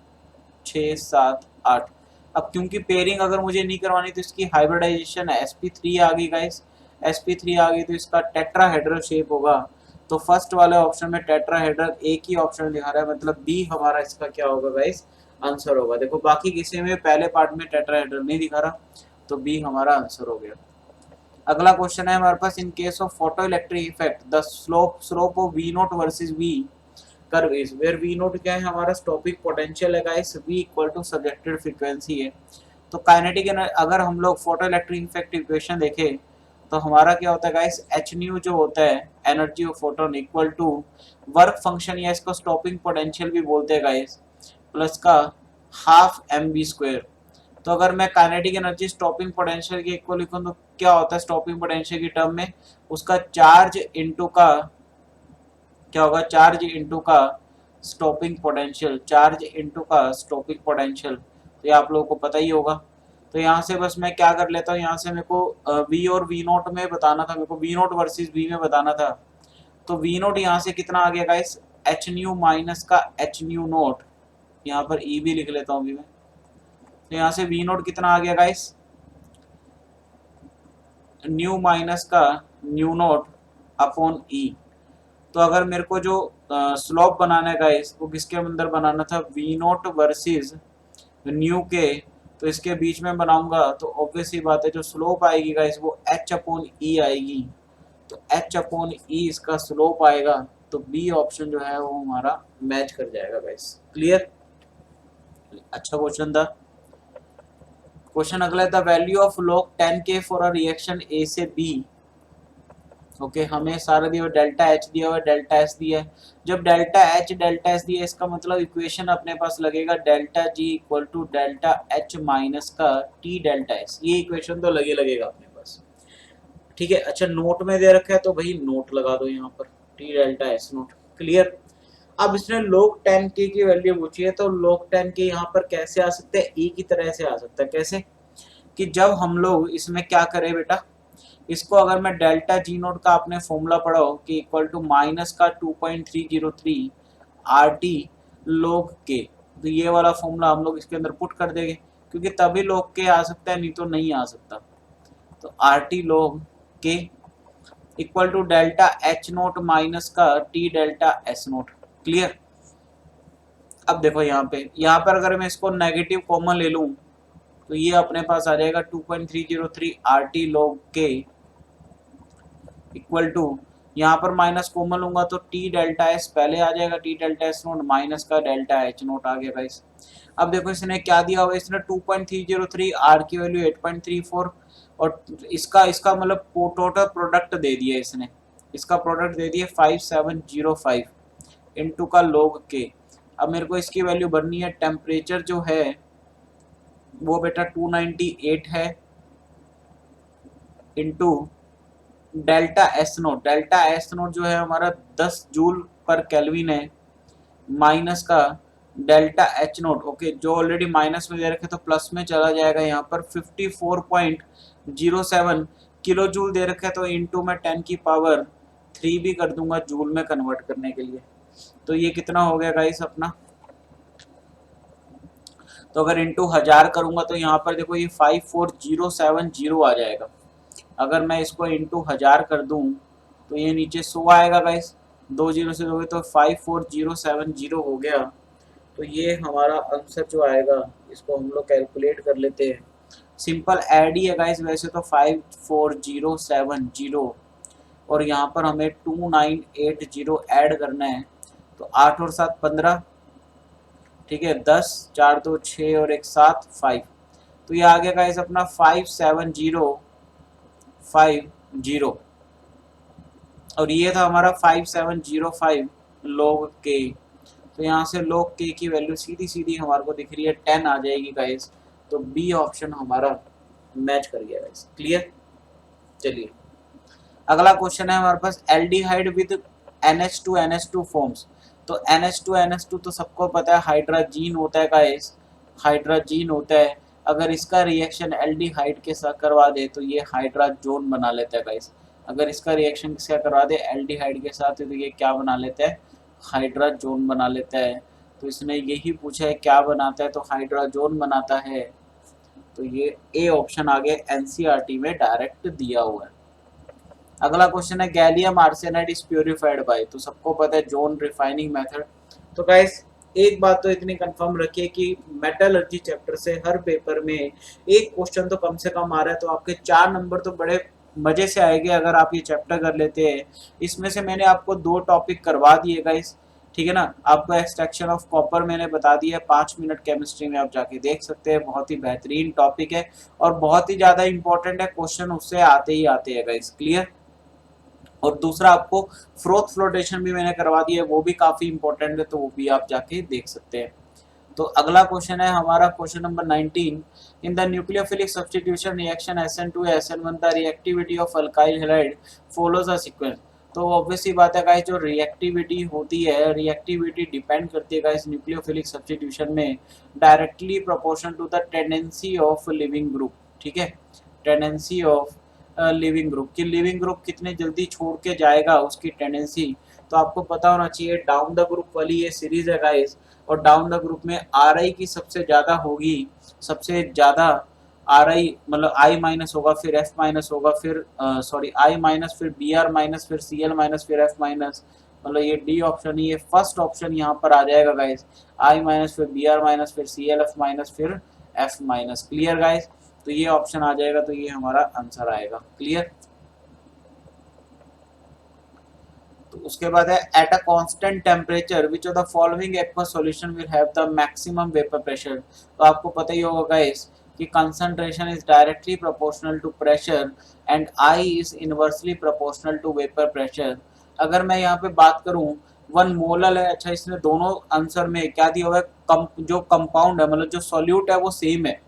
6 7 8। अब क्योंकि पेयरिंग अगर मुझे नहीं करवानी तो इसकी हाइब्रिडाइजेशन है, sp3 आ गई गाइस, sp3 आ गई तो इसका टेट्राहेड्रल शेप होगा। तो फर्स्ट वाले ऑप्शन में टेट्राहेड्रल एक ही ऑप्शन दिखा रहा है, मतलब बी हमारा इसका क्या होगा गाइस, आंसर होगा। देखो बाकी किसी में पहले पार्ट में टेट्राहेड्रल नहीं दिखा रहा, तो बी हमारा आंसर हो गया। अगला क्वेश्चन है हमारे पास, in case of photoelectric effect the slope of V naught versus V curve is where V naught क्या है, हमारा स्टॉपिंग पोटेंशियल है guys, V equal to subjected frequency है। तो काइनेटिक अगर हम लोग फोटो इलेक्ट्रिक इफेक्ट इक्वेशन देखें तो हमारा क्या होता है गाइस, एच न्यू जो होता है energy of photon equal to work function, या इसको स्टॉपिंग पोटेंशियल भी बोलते हैं गाइस, प्लस का हाफ mv²। तो अगर मैं काइनेटिक एनर्जी स्टॉपिंग पोटेंशियल के इक्वल लिखूं तो क्या होता है, स्टॉपिंग पोटेंशियल की टर्म में उसका चार्ज इनटू का क्या होगा, चार्ज इनटू का स्टॉपिंग पोटेंशियल, चार्ज इनटू का स्टॉपिंग पोटेंशियल। तो ये आप लोगों को पता ही होगा। तो यहाँ से बस मैं क्या कर लेता हूँ, यहाँ से मेरे को वी और वी नोट में बताना था, मेरे को वी नोट वर्सेस वी में बताना था। तो वी नोट यहाँ से कितना आ गया गाइस, एच न्यू माइनस का एच न्यू नोट, यहाँ पर ई भी लिख लेता हूँ अभी मैं। तो यहाँ से वी नोट कितना आ गया गाइस, न्यू माइनस का न्यू नोट अपॉन ई। तो अगर मेरे को जो स्लोप बनाना है गाइस वो किसके अंदर बनाना था, वी नोट वर्सेस न्यू के, तो इसके बीच में बनाऊंगा तो ऑब्वियस ही बात है जो स्लोप आएगी गाइस वो एच अपॉन ई आएगी। तो एच अपॉन ई इसका स्लोप आएगा, तो बी ऑप्शन जो है वो हमारा मैच कर जाएगा गाइस। क्लियर, अच्छा क्वेश्चन था। क्वेश्चन अगला है, the value of log 10K for a reaction A से बी। ओके हमें सारा दिया हुआ डेल्टा एच दिया हुआ है, डेल्टा एस दिया है। जब डेल्टा एच डेल्टा एस दिया है इसका मतलब इक्वेशन अपने पास लगेगा delta G equal to delta H minus का टी डेल्टा एस, ये इक्वेशन तो लगेगा अपने पास। ठीक है, अच्छा नोट में दे रखा है तो भाई नोट लगा दो यहाँ पर, T delta S naught. Clear. अब इसने log 10K की वैल्यू पूछी है, तो log 10K यहाँ पर कैसे आ सकते हैं, ई की तरह से आ सकता है। कैसे कि जब हम लोग इसमें क्या करें बेटा, इसको अगर मैं डेल्टा जी नोट का आपने फॉर्मूला पढ़ा हो कि इक्वल टू माइनस का 2.303 आर टी log के, तो ये वाला फॉर्मूला हम लोग इसके अंदर पुट कर देंगे, क्योंकि तभी log के आ सकता है, नहीं तो नहीं आ सकता। तो आर टी log के equal to delta H naught minus का T delta S naught. Clear. अब देखो यहाँ पर अगर मैं इसको नेगेटिव कॉमन ले लूं तो ये अपने पास आ जाएगा 2.303 आर टी log के इक्वल टू, यहाँ पर माइनस कॉमन लूंगा तो टी डेल्टा एस पहले आ जाएगा, T delta S note minus का डेल्टा एच नोट आ गया गाइस। अब देखो इसने क्या दिया हुआ है, इसने 2.303 आर की वैल्यू 8.34 और इसका इसका मतलब टोटल प्रोडक्ट दे दिया इसने, इसका प्रोडक्ट दे दिया 5705 इनटू का log के। अब मेरे को इसकी वैल्यू बननी है, टेम्परेचर जो है वो बेटा 298 है into delta S note, delta S note जो है हमारा 10 जूल पर केल्विन है, माइनस का डेल्टा एच नोट। ओके जो ऑलरेडी माइनस में दे रखे तो प्लस में चला जाएगा, यहाँ पर 54.07 किलो जूल दे रखे तो इनटू में 10 की पावर 3 भी कर दूंगा जूल में कन्वर्ट करने के लिए। तो ये कितना हो गया गाइस अपना, तो अगर इंटू 1000 करूंगा तो यहाँ पर देखो ये 54070 आ जाएगा। अगर मैं इसको इंटू 1000 कर दूं तो ये नीचे 100 आएगा गाइस, 2 जीरो से दोगे तो 54070 हो गया। तो ये हमारा आंसर जो आएगा इसको हम लोग कैलकुलेट कर लेते हैं, सिंपल ऐड ही है गाइस वैसे तो 54070 और यहाँ पर हमें 2980 ऐड करना है। तो 8 और 7 15, ठीक है 10, 4 2 6 और 1 7 5। तो ये आ गया गाइस अपना 57050 और ये था हमारा 5705 log k, तो यहाँ से log k की वैल्यू सीधी सीधी हमारे को दिख रही है 10 आ जाएगी गाइस। तो बी ऑप्शन हमारा मैच कर गया गाइस। क्लियर। चलिए अगला क्वेश्चन है हमारे पास एल्डिहाइड विद NH2 फॉर्म्स। तो NH2 तो सबको पता है हाइड्राजीन होता है गाइस, हाइड्राजीन होता है। अगर इसका रिएक्शन एल्डिहाइड के साथ करवा दे तो ये हाइड्राजोन बना लेता है गाइस। अगर इसका रिएक्शन किसका करवा दे एल्डिहाइड के साथ तो ये क्या बना लेता है, हाइड्राजोन बना लेता है। तो इसने यही पूछा है क्या बनाता है, तो हाइड्राजोन बनाता है। तो ये ए ऑप्शन आगे एनसीईआरटी में डायरेक्ट दिया हुआ है। अगला क्वेश्चन है gallium arsenide is purified bye, तो सबको पता है जोन रिफाइनिंग मेथड। तो गाइस एक बात तो इतनी कंफर्म रखिए कि मेटलर्जी चैप्टर से हर पेपर में एक क्वेश्चन तो कम से कम आ रहा है, तो आपके 4 नंबर तो बड़े मजे से आएंगे अगर आप ये चैप्टर कर लेते हैं। इसमें से मैंने आपको 2 टॉपिक करवा दिए गाइस, ठीक है ना। आपको एक्सट्रैक्शन ऑफ कॉपर मैंने बता दिया है, 5 मिनट केमिस्ट्री में आप जाके देख सकते हैं। बहुत ही बेहतरीन टॉपिक है और बहुत ही ज्यादा इंपॉर्टेंट है, क्वेश्चन उससे आते ही आते हैं गाइस। क्लियर। और दूसरा आपको फ्रोथ फ्लोटेशन भी मैंने करवा दिया है, वो भी काफी इंपॉर्टेंट है, तो वो भी आप जाके देख सकते हैं। तो अगला क्वेश्चन है हमारा question number 19। In the nucleophilic substitution reaction SN2 SN1 the reactivity of alkyl halide follows a sequence. तो ऑब्वियसली बात है गाइस, जो रिएक्टिविटी होती है, रिएक्टिविटी डिपेंड करती है गाइस न्यूक्लियोफिलिक सब्स्टिट्यूशन में directly proportional to the tendency of leaving group. ठीक है, टेंडेंसी ऑफ लिविंग ग्रुप की, लिविंग ग्रुप कितने जल्दी छोड़ के जाएगा उसकी टेंडेंसी। तो आपको पता होना चाहिए डाउन द ग्रुप वाली ये सीरीज है गाइस, और डाउन द ग्रुप में आर आई की सबसे ज्यादा होगी, सबसे ज्यादा आर आई मतलब आई माइनस होगा, फिर एफ माइनस होगा, फिर सॉरी आई माइनस, फिर बी आर माइनस, फिर सी एल माइनस, फिर एफ माइनस। मतलब ये डी ऑप्शन, ये फर्स्ट ऑप्शन यहाँ पर आ जाएगा गाइस, आई माइनस, फिर बी आर माइनस, फिर सी एल एफ माइनस, फिर एफ माइनस। Clear guys. तो ये ऑप्शन आ जाएगा, तो ये हमारा आंसर आएगा। क्लियर। तो उसके बाद है at a constant temperature which of the following aqueous solution will have the maximum vapour pressure. तो आपको पता ही होगा गाइस कि concentration is directly proportional to pressure and i is inversely proportional to vapour pressure. अगर मैं यहाँ पे बात करूँ 1 मोलर है, अच्छा इसने दोनों आंसर में क्या दिया हुआ है, जो कंपाउंड है मतलब जो सॉल्यूट है वो सेम है।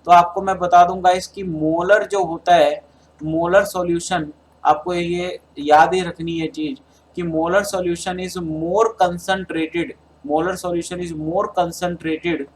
तो आपको मैं बता दूंगा इसकी मोलर जो होता है, मोलर सॉल्यूशन, आपको ये याद ही रखनी है चीज कि molar solution is more concentrated, molar solution is more concentrated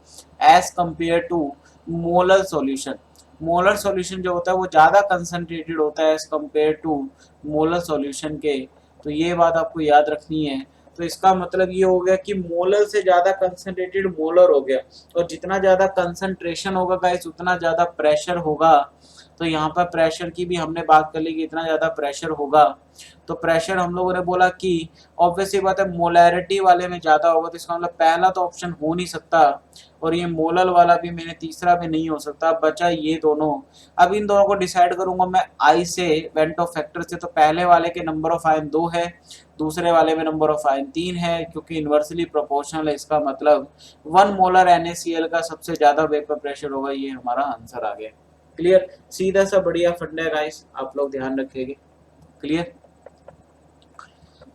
as compare to molar solution. Molar solution जो होता है वो ज्यादा कंसंट्रेटेड होता है as compare to molar solution के। तो ये बात आपको याद रखनी है। तो इसका मतलब ये हो गया कि मोलर से ज्यादा कंसंट्रेटेड मोलर हो गया, और जितना ज्यादा कंसंट्रेशन होगा गाइस उतना ज्यादा प्रेशर होगा। तो यहाँ पर प्रेशर की भी हमने बात कर ली कि इतना ज्यादा प्रेशर होगा। तो प्रेशर हम लोगों ने बोला कि ऑब्वियसली बात है मोलैरिटी वाले में ज्यादा होगा, तो इसका मतलब पहला तो ऑप्शन हो नहीं सकता, और ये मोलर वाला भी मैंने तीसरा भी नहीं हो सकता, बचा ये दोनों। अब इन दोनों को डिसाइड करूंगा मैं आई से, वेंटो फैक्टर से। तो पहले वाले के नंबर ऑफ आयन 2 है, दूसरे वाले में नंबर ऑफ आयन 3 है, क्योंकि इन्वर्सली प्रोपोर्शनल है। इसका मतलब 1 मोलर NaCl का सबसे ज्यादा वेपर प्रेशर होगा। ये हमारा आंसर आ गया। क्लियर। सीधा सा बढ़िया फंडा है गाइस, आप लोग ध्यान रखेंगे। क्लियर।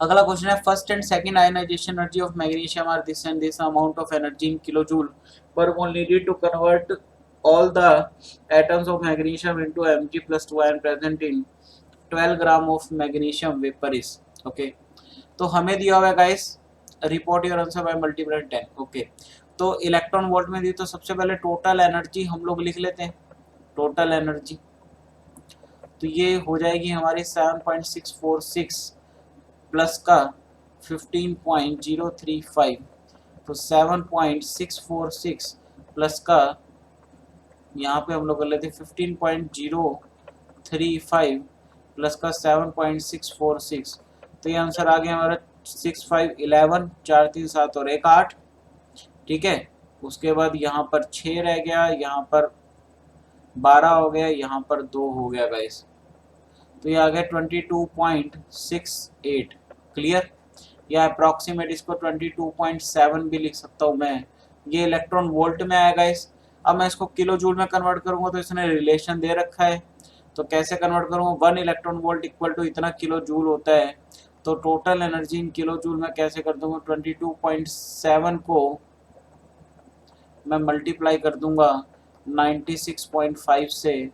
अगला क्वेश्चन है first and second ionization energy of magnesium are this and this amount of energy in kilojoule per mole needed to convert all the atoms of magnesium into Mg+2 ion present in 12 gram of magnesium vapor is okay। तो हमें दिया हुआ है guys report your answer by multiply 10 okay. तो इलेक्ट्रॉन वोल्ट में दी, तो सबसे पहले टोटल एनर्जी हम लोग लिख लेते हैं। टोटल एनर्जी तो ये हो जाएगी हमारी 7.646 प्लस का 15.035, तो 7.646 प्लस का यहाँ पे हम लोग कर लेते 15.035 प्लस का 7.646, तो ये आंसर आ गया हमारा 6511, 4 3 7 और 1 8। ठीक है, उसके बाद यहाँ पर 6 रह गया, यहाँ पर 12 हो गया, यहाँ पर 2 हो गया गाइस, तो ये आ गया 22.68। क्लियर। या अप्रॉक्सीमेट इसको 22.7 भी लिख सकता हूँ मैं। ये इलेक्ट्रॉन वोल्ट में आएगा इस। अब मैं इसको किलो जूल में कन्वर्ट करूंगा, तो इसने रिलेशन दे रखा है, तो कैसे कन्वर्ट करूंगा, 1 इलेक्ट्रॉन वोल्ट इक्वल टू इतना किलो जूल होता है। तो total energy in kilo joule में कैसे कर दूंगा, 22.7 को मैं मल्टीप्लाई कर दूंगा 96.5 से।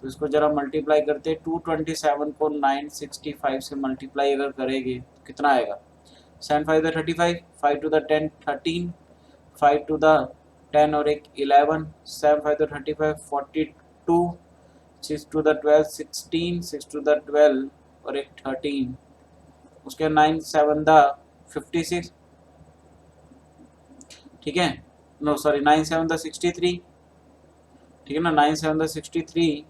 तो इसको जरा मल्टीप्लाई करते, 227 को 965 से मल्टीप्लाई अगर करेंगे तो कितना आएगा, 7 5 35, 5 टू द 10 13, 5 टू द 10 और एक 11, 7 5 35 42, 6 टू द 12 16, 6 टू द 12 और एक 13, उसके 9 7 द 56, ठीक है, नो सॉरी 9 7 द 63, ठीक है ना, 9 7 द 63,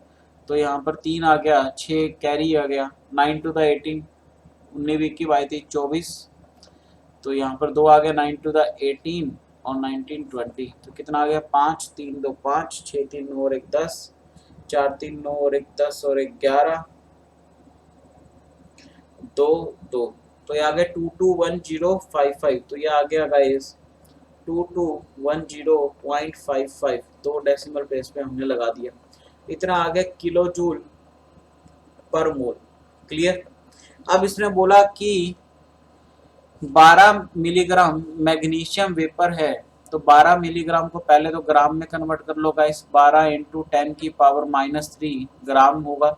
तो यहाँ पर 3 आ गया, 6 कैरी आ गया, 9 टू द 18, 19 की बाई थी 24, तो यहाँ पर 2 आ गया, 9 टू द 18 और 19 20, तो कितना आ गया, 5 3 2 5, 6 3 9 और एक 10, 4 3 9 और एक 10 और एक 11, 2 2, तो ये आ गया 221055, तो ये आ गया गाइस 2210.55, 2 डेसिमल प्लेस पे हमने लगा दिया, इतना आ गया किलो जूल पर मोल। क्लियर। अब इसने बोला कि 12 मिलीग्राम मैग्नीशियम वेपर है, तो 12 मिलीग्राम को पहले तो ग्राम में कन्वर्ट कर लो गाइस, 12 इंटू 10 की पावर -3 ग्राम होगा,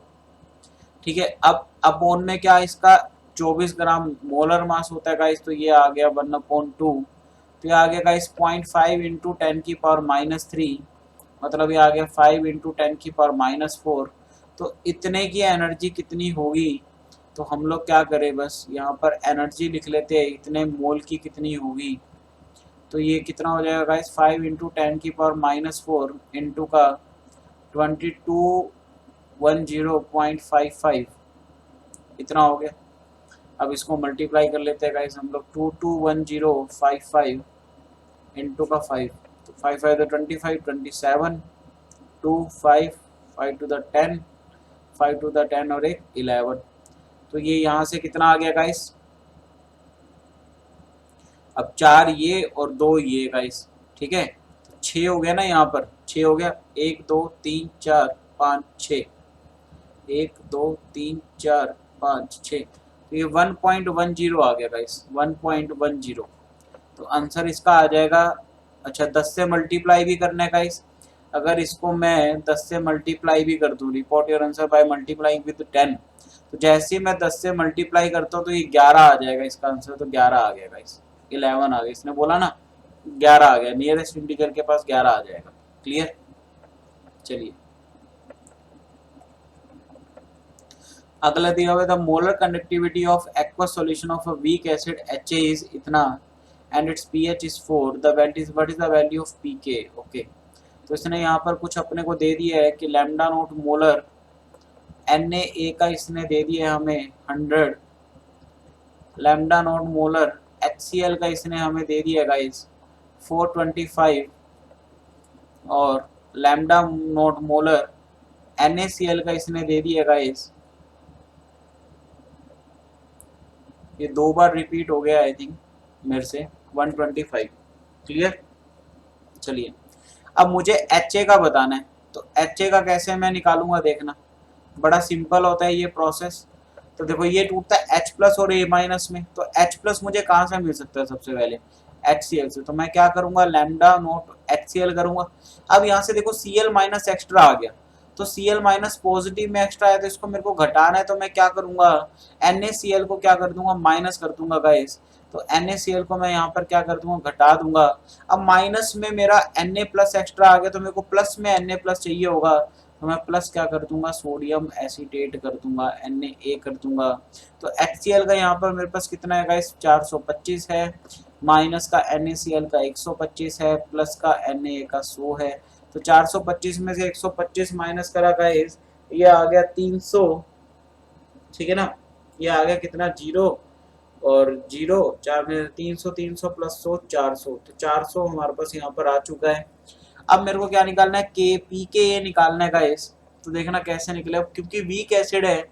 ठीक है। अब अपोन में क्या, इसका 24 ग्राम मोलर मास होता है गाइस, तो ये आ गया 1/2, तो ये आ गया गाइस 0.5 इंटू 10 की पावर -3, मतलब ये आ गया 5 इंटू 10 की पावर -4, तो इतने की एनर्जी कितनी होगी, तो हम लोग क्या करें, बस यहाँ पर एनर्जी लिख लेते हैं, इतने मोल की कितनी होगी, तो ये कितना हो जाएगा गाइस, 5 इंटू 10 की पावर -4 इंटू का 2210.55, इतना हो गया। अब इसको मल्टीप्लाई कर लेते हैं गाइस हम लोग, 221055 इंटू का 5, तो 5 5 25 27, 2 5 5 टू द 10, 5 टू द 10 और एक 11, तो ये यहाँ से कितना आ गया गाइस, अब 4 ये और 2 ये गाइस, ठीक है, तो 6 हो गया ना, यहाँ पर 6 हो गया, 1 2 3 4 5 6, 1 2 3 4 5 6, तो ये 1.10 आ गया गाइस, 1.10, तो आंसर इसका आ जाएगा। अच्छा 10 से मल्टीप्लाई भी करना है गाइस, अगर इसको मैं 10 से मल्टीप्लाई भी कर दूँ, report your answer by multiplying with 10, तो जैसे ही मैं 10 से मल्टीप्लाई करता हूँ तो ये 11 आ जाएगा इसका आंसर, तो 11 आ गया गाइस, 11 आ गया, इसने बोला ना 11 आ गया, नियरेस्ट इंटीजर के पास 11 आ जाएगा। क्लियर। चलिए अगला दिया हुआ, the molar conductivity of aqueous solution of a weak acid HA is इतना and its pH is 4, the value what is the value of pK। Okay, तो इसने यहाँ पर कुछ अपने को दे दिया है कि लैम्डा नोट मोलर NaA का इसने दे दिया है हमें 100, लैम्डा नोट मोलर HCl का इसने हमें दे दिया गाइस 425, और लैम्डा नोट मोलर NaCl का इसने दे दिया गाइस, ये 2 बार रिपीट हो गया आई थिंक मेरे से, 125। क्लियर। चलिए अब मुझे HA का बताना है, तो HA का कैसे मैं निकालूंगा, देखना बड़ा सिंपल होता है ये प्रोसेस। तो देखो ये टूटता है H प्लस और A माइनस में, तो H प्लस मुझे कहाँ से मिल सकता है, सबसे पहले HCl से, तो मैं क्या करूंगा, लैम्डा नोट HCl करूंगा। अब यहाँ से देखो Cl माइनस एक्स्ट्रा आ गया, तो Cl माइनस पॉजिटिव में एक्स्ट्रा आया, तो इसको मेरे को घटाना है, तो मैं क्या करूंगा, NaCl को क्या कर दूंगा, माइनस कर दूंगा गाइस, तो NaCl को मैं यहाँ पर क्या कर दूंगा, घटा दूंगा। अब माइनस में मेरा Na प्लस एक्स्ट्रा आ गया, तो मेरे को प्लस में Na प्लस चाहिए होगा, तो मैं प्लस क्या कर दूंगा, सोडियम एसीटेट कर दूंगा, Na कर दूंगा। तो HCl का यहाँ पर मेरे पास कितना है गाइस, 425 है, माइनस का NaCl का 125 है, प्लस का Na का 100 है, तो 425 में से 125 माइनस करा गाइस, ये आ गया 300, ठीक है ना, ये आ गया कितना, 0 और 0 4 में 300, 300 प्लस 100 400, तो 400 हमारे पास यहाँ पर आ चुका है। अब मेरे को क्या निकालना है, pKa निकालना है गाइस, तो देखना कैसे निकलेगा, क्योंकि वीक एसिड है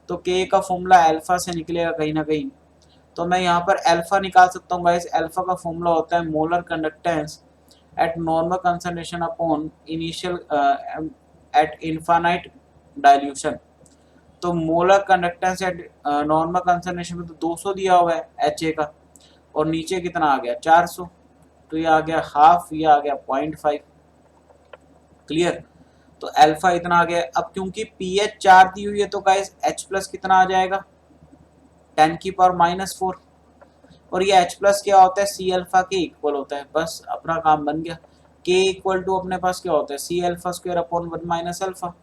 तो K का फॉर्मूला अल्फा से निकलेगा कहीं ना कहीं, तो मैं यहाँ पर अल्फा निकाल सकता हूँ गाइस। अल्फा का फॉर्मूला होता है molar conductance at normal concentration upon initial at infinite dilution, तो molar conductance at normal concentration में तो 200 दिया हुआ है HA का, और नीचे कितना आ गया 400, तो ये आ गया हाफ, ये आ गया 0.5। क्लियर। तो अल्फा इतना आ गया। अब क्योंकि पीएच 4 दी हुई है तो गाइस H प्लस कितना आ जाएगा 10⁻⁻⁴, और ये H प्लस क्या होता है सी अल्फा के इक्वल होता है। बस अपना काम बन गया। K इक्वल टू अपने पास क्या होता है C alpha square upon 1 minus alpha.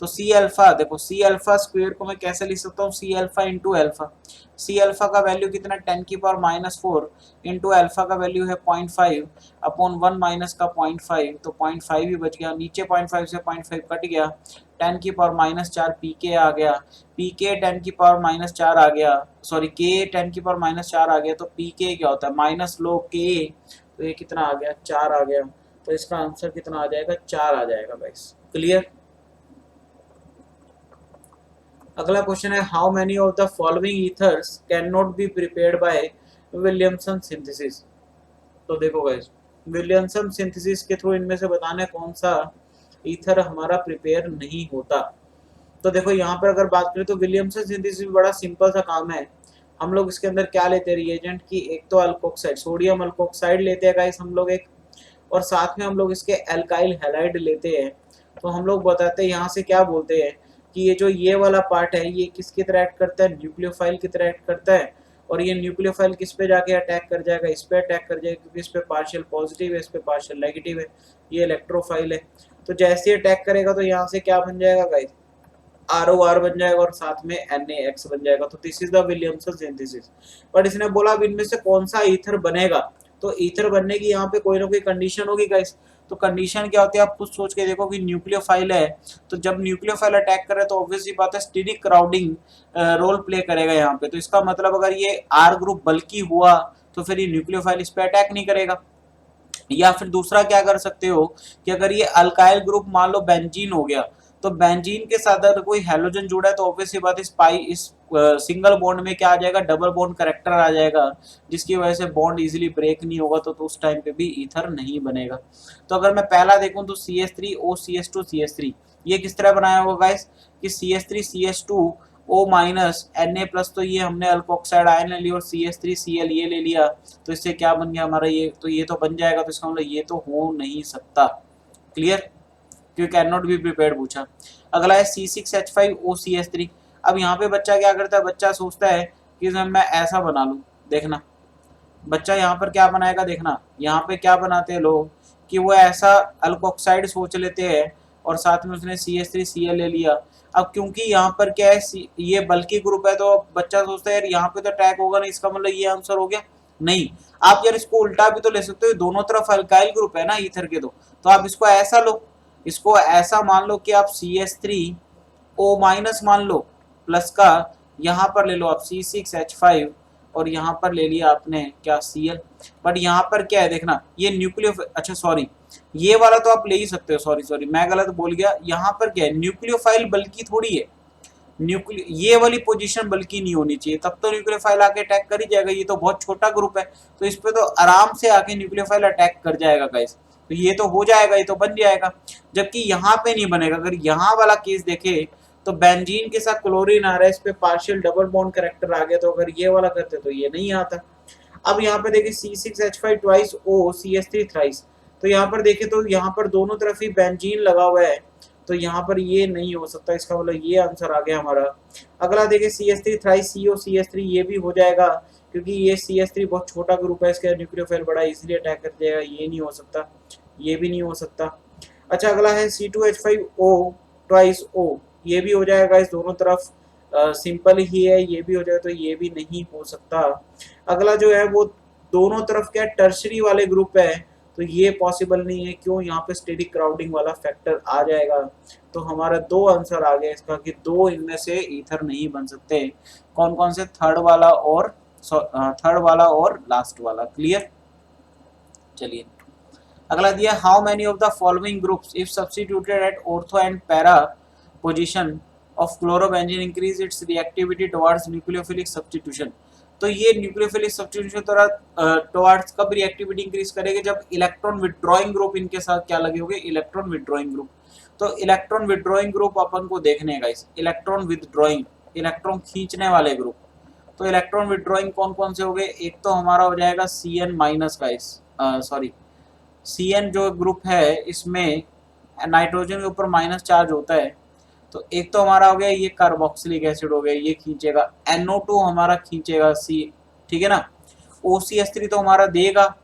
तो सी अल्फा देखो, सी अल्फा स्क्वायर को मैं कैसे लिख सकता हूँ C alpha into alpha. C alpha का वैल्यू कितना 10⁻⁻⁴ इंटू अल्फा का वैल्यू है 0.5 अपॉन 1 माइनस का 0.5, तो 0.5 ही बच गया, नीचे 0.5 से 0.5 कट गया, 10⁻⁻⁴ पीके आ गया, पीके 10⁻⁻⁴ आ गया, सॉरी के 10⁻⁻⁴ आ गया। तो पीके क्या होता है माइनस लो के, तो ये कितना आ गया 4 आ गया। तो इसका आंसर कितना आ जाएगा 4 आ जाएगा गाइस। क्लियर। अगला क्वेश्चन है how many of the following ethers can not be prepared by Williamson synthesis. तो देखो गाइस, विलियमसन सिंथेसिस के थ्रू इनमें से बताना कौन सा ईथर हमारा प्रिपेयर नहीं होता। तो देखो यहाँ पर अगर बात करें तो विलियमसन सिंथेसिस बड़ा सिंपल सा काम है। हम लोग इसके अंदर क्या लेते हैं रिएजेंट की, एक तो अल्कोक्साइड सोडियम अल्कोक्साइड लेते हैं गाइस हम लोग एक, और साथ में हम लोग इसके एल्काइल हैलाइड लेते हैं। तो हम लोग बताते हैं यहाँ से क्या बोलते हैं कि ये जो ये वाला पार्ट है ये किसकी तरह एक्ट करता है न्यूक्लियोफाइल की तरह एक्ट करता है, और ये न्यूक्लियोफाइल किस पे जाके अटैक कर जाएगा इस पे अटैक कर जाएगा, क्योंकि इस पे पार्शियल पॉजिटिव है इस पे पार्शियल नेगेटिव है, ये इलेक्ट्रोफाइल है। तो जैसे ही अटैक करेगा तो यहाँ से क्या बन जाएगा गाइस ROR बन जाएगा और साथ में NaX बन जाएगा। तो this is the Williamson synthesis. But इसने बोला अब इनमें से कौन सा ईथर बनेगा, तो ईथर बनने की यहाँ पे कोई ना कोई कंडीशन होगी गाइस। तो कंडीशन क्या होती है आप खुद सोच के देखो कि न्यूक्लियोफाइल है, तो जब न्यूक्लियोफाइल अटैक करे तो ऑब्वियसली बात है स्टेरिक क्राउडिंग रोल प्ले करेगा यहाँ पे। तो इसका मतलब अगर ये R ग्रुप बल्कि हुआ तो फिर ये न्यूक्लियोफाइल इस पे अटैक नहीं करेगा। या फिर दूसरा क्या कर सकते हो कि अगर ये अल्काइल ग्रुप मान लो बेंजीन हो गया, तो बेंजीन के साथ अगर कोई हैलोजन जुड़ा है तो ऑब्वियसली बात इस सिंगल बॉन्ड में क्या आ जाएगा डबल बॉन्ड करेक्टर आ जाएगा, जिसकी वजह से बॉन्ड इजीली ब्रेक नहीं होगा, तो उस टाइम पे भी ईथर नहीं बनेगा। तो अगर मैं पहला देखूं तो CH3OCH2CH3 ये किस तरह बनाया होगा गाइस कि CH3CH2 O माइनस Na+, तो ये हमने अल्कोक्साइड आयन ले लिया और CH3Cl ये ले लिया, तो इससे क्या बन गया हमारा ये, तो ये तो बन जाएगा, तो इसका मतलब ये तो हो नहीं सकता। क्लियर, क्योंकि कैन नॉट बी प्रिपेयर्ड पूछा। अगला है C6H5OCH3। अब यहाँ पे बच्चा क्या करता है, बच्चा सोचता है कि मैं ऐसा बना लूँ। देखना बच्चा यहाँ पर क्या बनाएगा, देखना यहाँ पे क्या बनाते हैं लोग कि वो ऐसा अल्कोक्साइड सोच लेते हैं और साथ में उसने CH3Cl ले लिया। अब क्योंकि यहाँ पर क्या है ये बल्कि ग्रुप है, तो बच्चा सोचता है यार यहाँ पे तो अटैक होगा नहीं, इसका मतलब ये आंसर हो गया। नहीं, आप यार इसको उल्टा भी तो ले सकते हो, दोनों तरफ अल्काइल ग्रुप है ना ईथर के दो, तो आप इसको ऐसा लो, इसको ऐसा मान लो कि आप CH3O- मान लो प्लस का यहाँ पर ले लो आप C6H5 और यहाँ पर ले लिया आपने क्या Cl। बट यहाँ पर क्या है देखना ये न्यूक्लियो, अच्छा सॉरी ये वाला तो आप ले ही सकते हो, सॉरी मैं गलत बोल गया। यहाँ पर क्या है न्यूक्लियोफाइल बल्कि थोड़ी है, न्यूक्लियो ये वाली पोजीशन बल्कि नहीं होनी चाहिए, तब तो न्यूक्लियोफाइल आके अटैक कर ही जाएगा। ये तो बहुत छोटा ग्रुप है तो इस पे तो आराम से आके न्यूक्लियोफाइल अटैक कर जाएगा गाइस, तो ये तो हो जाएगा, ये तो बन जाएगा। जबकि यहाँ पे नहीं बनेगा। अगर यहाँ वाला केस देखे तो बेंजीन के साथ क्लोरीन आ रहा है, इस पे पार्शियल डबल बॉन्ड करेक्टर आ गया, तो अगर ये वाला करते तो ये नहीं आता। अब यहाँ पे देखिए C6H5 twice O CH3 thrice, तो यहाँ पर देखे तो यहाँ पर दोनों तरफ ही बेंजीन लगा हुआ है, तो यहाँ पर ये नहीं हो सकता, इसका मतलब ये आंसर आ गया हमारा। अगला देखिए CH3 थ्राइस CO CH3 ये भी हो जाएगा, क्योंकि ये CH3 बहुत छोटा ग्रुप है, इसका न्यूक्लियोफाइल बड़ा इजीली अटैक कर जाएगा, ये नहीं हो सकता, ये भी नहीं हो सकता। अच्छा अगला है C2H5O ट्वाइस O, ये भी हो जाएगा, इस दोनों तरफ सिंपल ही है, ये भी हो जाएगा, तो ये भी नहीं हो सकता। अगला जो है वो दोनों तरफ क्या टर्शरी वाले ग्रुप है, तो ये पॉसिबल नहीं है, क्यों यहाँ पे स्टेरिक क्राउडिंग वाला फैक्टर आ जाएगा। तो हमारा दो आंसर आ गया इसका कि दो इनमें से ईथर नहीं बन सकते। कौन कौन से, थर्ड वाला और लास्ट वाला। क्लियर, चलिए अगला दिया how many of the following groups if substituted at ortho and para position of chlorobenzene increase its reactivity towards nucleophilic substitution. तो ये न्यूक्लियोफिलिक सब्स्टिट्यूशन टुवर्ड्स कब रिएक्टिविटी इंक्रीज करेगी, जब इलेक्ट्रॉन विड्रॉइंग ग्रुप इनके साथ क्या लगे होंगे, इलेक्ट्रॉन विड्रॉइंग ग्रुप। तो इलेक्ट्रॉन विड्रॉइंग ग्रुप अपन को देखने का, इस इलेक्ट्रॉन विड्रॉइंग, इलेक्ट्रॉन खींचने वाले ग्रुप। तो इलेक्ट्रॉन विड्रॉइंग कौन कौन से हो गए, एक तो हमारा हो जाएगा Cn माइनस का, इस सॉरी Cn जो ग्रुप है इसमें नाइट्रोजन के ऊपर माइनस चार्ज होता है। तो एक तो हमारा हो गया ये कार्बोक्सिलिक एसिड हो गया, ये खींचेगा, NO2 हमारा खींचेगा C, ठीक है ना। OCH3 तो हमारा देगा,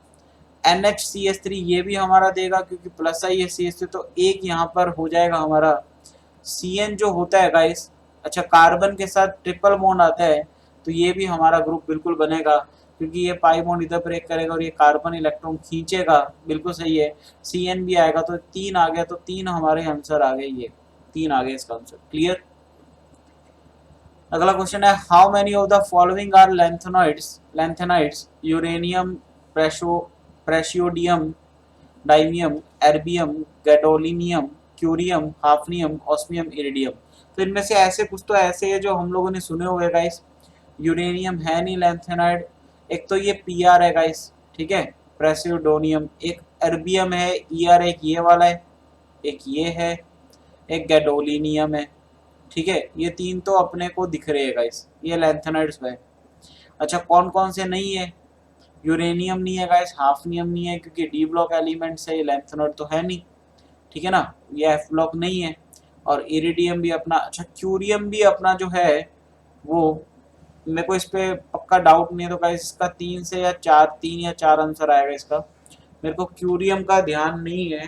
NHCH3 ये भी हमारा देगा क्योंकि प्लस आई है CH3, तो एक यहाँ पर हो जाएगा हमारा Cn जो होता है गाइस। अच्छा, कार्बन के साथ ट्रिपल बॉन्ड आता है तो ये भी हमारा ग्रुप बिल्कुल बनेगा क्योंकि ये पाई बॉन्ड इधर ब्रेक करेगा और ये कार्बन इलेक्ट्रॉन खींचेगा, बिल्कुल सही है। Cn भी आएगा तो 3 आ गया, तो 3 हमारे आंसर आ गए, ये 3 आ गए इसका आंसर। क्लियर। अगला क्वेश्चन है, how many of the following are lanthanides, uranium, praseodymium, didymium, erbium, gadolinium, curium, hafnium, osmium, iridium. तो इनमें से ऐसे कुछ तो ऐसे है जो हम लोगों ने सुने हुए गाइस। यूरेनियम है नहीं लैंथेनाइड, एक तो ये Pr है गाइस, ठीक है, प्रेसिडोनियम, एक एर्बियम है Er, एक ये वाला है, एक ये है, एक गैडोलिनियम है, ठीक है। ये 3 तो अपने को दिख रहे हैं गाइस, ये लैंथेनाइड्स है। अच्छा, कौन कौन से नहीं है, यूरेनियम नहीं है गाइस, हाफनियम नहीं है क्योंकि डी ब्लॉक एलिमेंट्स है, ये लैंथेनाइड तो है नहीं, ठीक है ना, ये एफ ब्लॉक नहीं है। और इरिडियम भी अपना, अच्छा क्यूरियम भी अपना जो है वो, मेरे को इस पे पक्का डाउट नहीं है, तो गाइस इसका 3 या 4 आंसर आएगा इसका। मेरे को क्यूरियम का ध्यान नहीं है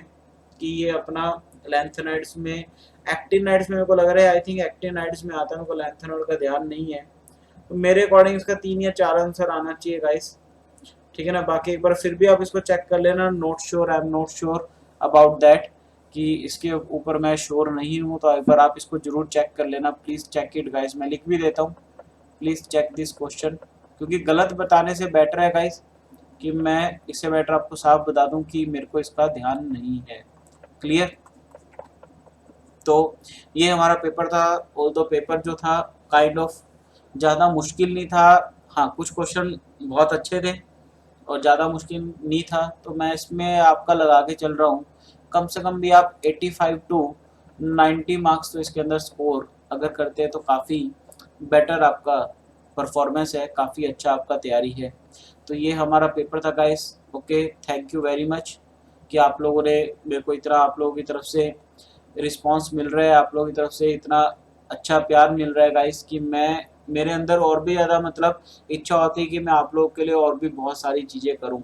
कि ये अपना लैंथेनाइड्स में, एक्टिनाइड्स में मेरे को लग रहा है, आई थिंक एक्टिनाइड्स में आता है, मेरे को लैंथेनाइड का ध्यान नहीं है, तो मेरे अकॉर्डिंग इसका 3 या 4 आंसर आना चाहिए गाइस, ठीक है ना। बाकी एक बार फिर भी आप इसको चेक कर लेना, not sure, I am not sure about that, कि इसके ऊपर मैं श्योर नहीं हूँ, तो एक बार आप इसको जरूर चेक कर लेना, प्लीज चेक इट गाइस। मैं लिख भी देता हूँ, प्लीज चेक दिस क्वेश्चन, क्योंकि गलत बताने से बेटर है गाइस कि मैं इससे बेटर आपको साफ बता दूं कि मेरे को इसका ध्यान नहीं है। क्लियर। तो ये हमारा पेपर था, और दो पेपर जो था काइंड ऑफ ज़्यादा मुश्किल नहीं था, हाँ कुछ क्वेश्चन बहुत अच्छे थे और ज़्यादा मुश्किल नहीं था, तो मैं इसमें आपका लगा के चल रहा हूँ कम से कम भी आप 85 टू 90 मार्क्स तो इसके अंदर स्कोर अगर करते हैं तो काफ़ी बेटर आपका परफॉर्मेंस है, काफ़ी अच्छा आपका तैयारी है। तो ये हमारा पेपर था guys. Okay, thank you very much कि आप लोगों ने मेरे को इतना, आप लोगों की तरफ से रिस्पांस मिल रहा है, आप लोगों की तरफ से इतना अच्छा प्यार मिल रहा है गाइस कि मैं, मेरे अंदर और भी ज़्यादा मतलब इच्छा होती है कि मैं आप लोगों के लिए और भी बहुत सारी चीज़ें करूं,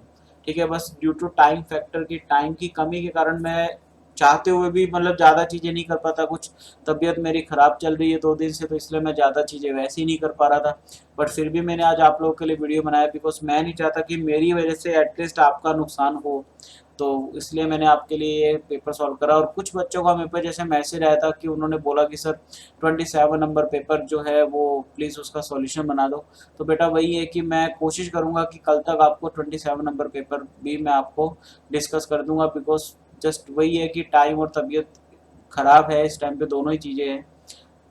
ठीक है। बस ड्यू टू टाइम फैक्टर की, टाइम की कमी के कारण मैं चाहते हुए भी मतलब ज़्यादा चीज़ें नहीं कर पाता। कुछ तबीयत मेरी ख़राब चल रही है 2 दिन से, तो इसलिए मैं ज़्यादा चीज़ें वैसे ही नहीं कर पा रहा था, बट फिर भी मैंने आज आप लोगों के लिए वीडियो बनाया बिकॉज मैं नहीं चाहता कि मेरी वजह से एटलीस्ट आपका नुकसान हो, तो इसलिए मैंने आपके लिए ये पेपर सॉल्व करा। और कुछ बच्चों का मेरे पे जैसे मैसेज आया था कि उन्होंने बोला कि सर 27 नंबर पेपर जो है वो प्लीज़ उसका सॉल्यूशन बना दो, तो बेटा वही है कि मैं कोशिश करूँगा कि कल तक आपको 27 नंबर पेपर भी मैं आपको डिस्कस कर दूँगा, बिकॉज जस्ट वही है कि टाइम और तबीयत ख़राब है इस टाइम पे, दोनों ही चीज़ें हैं।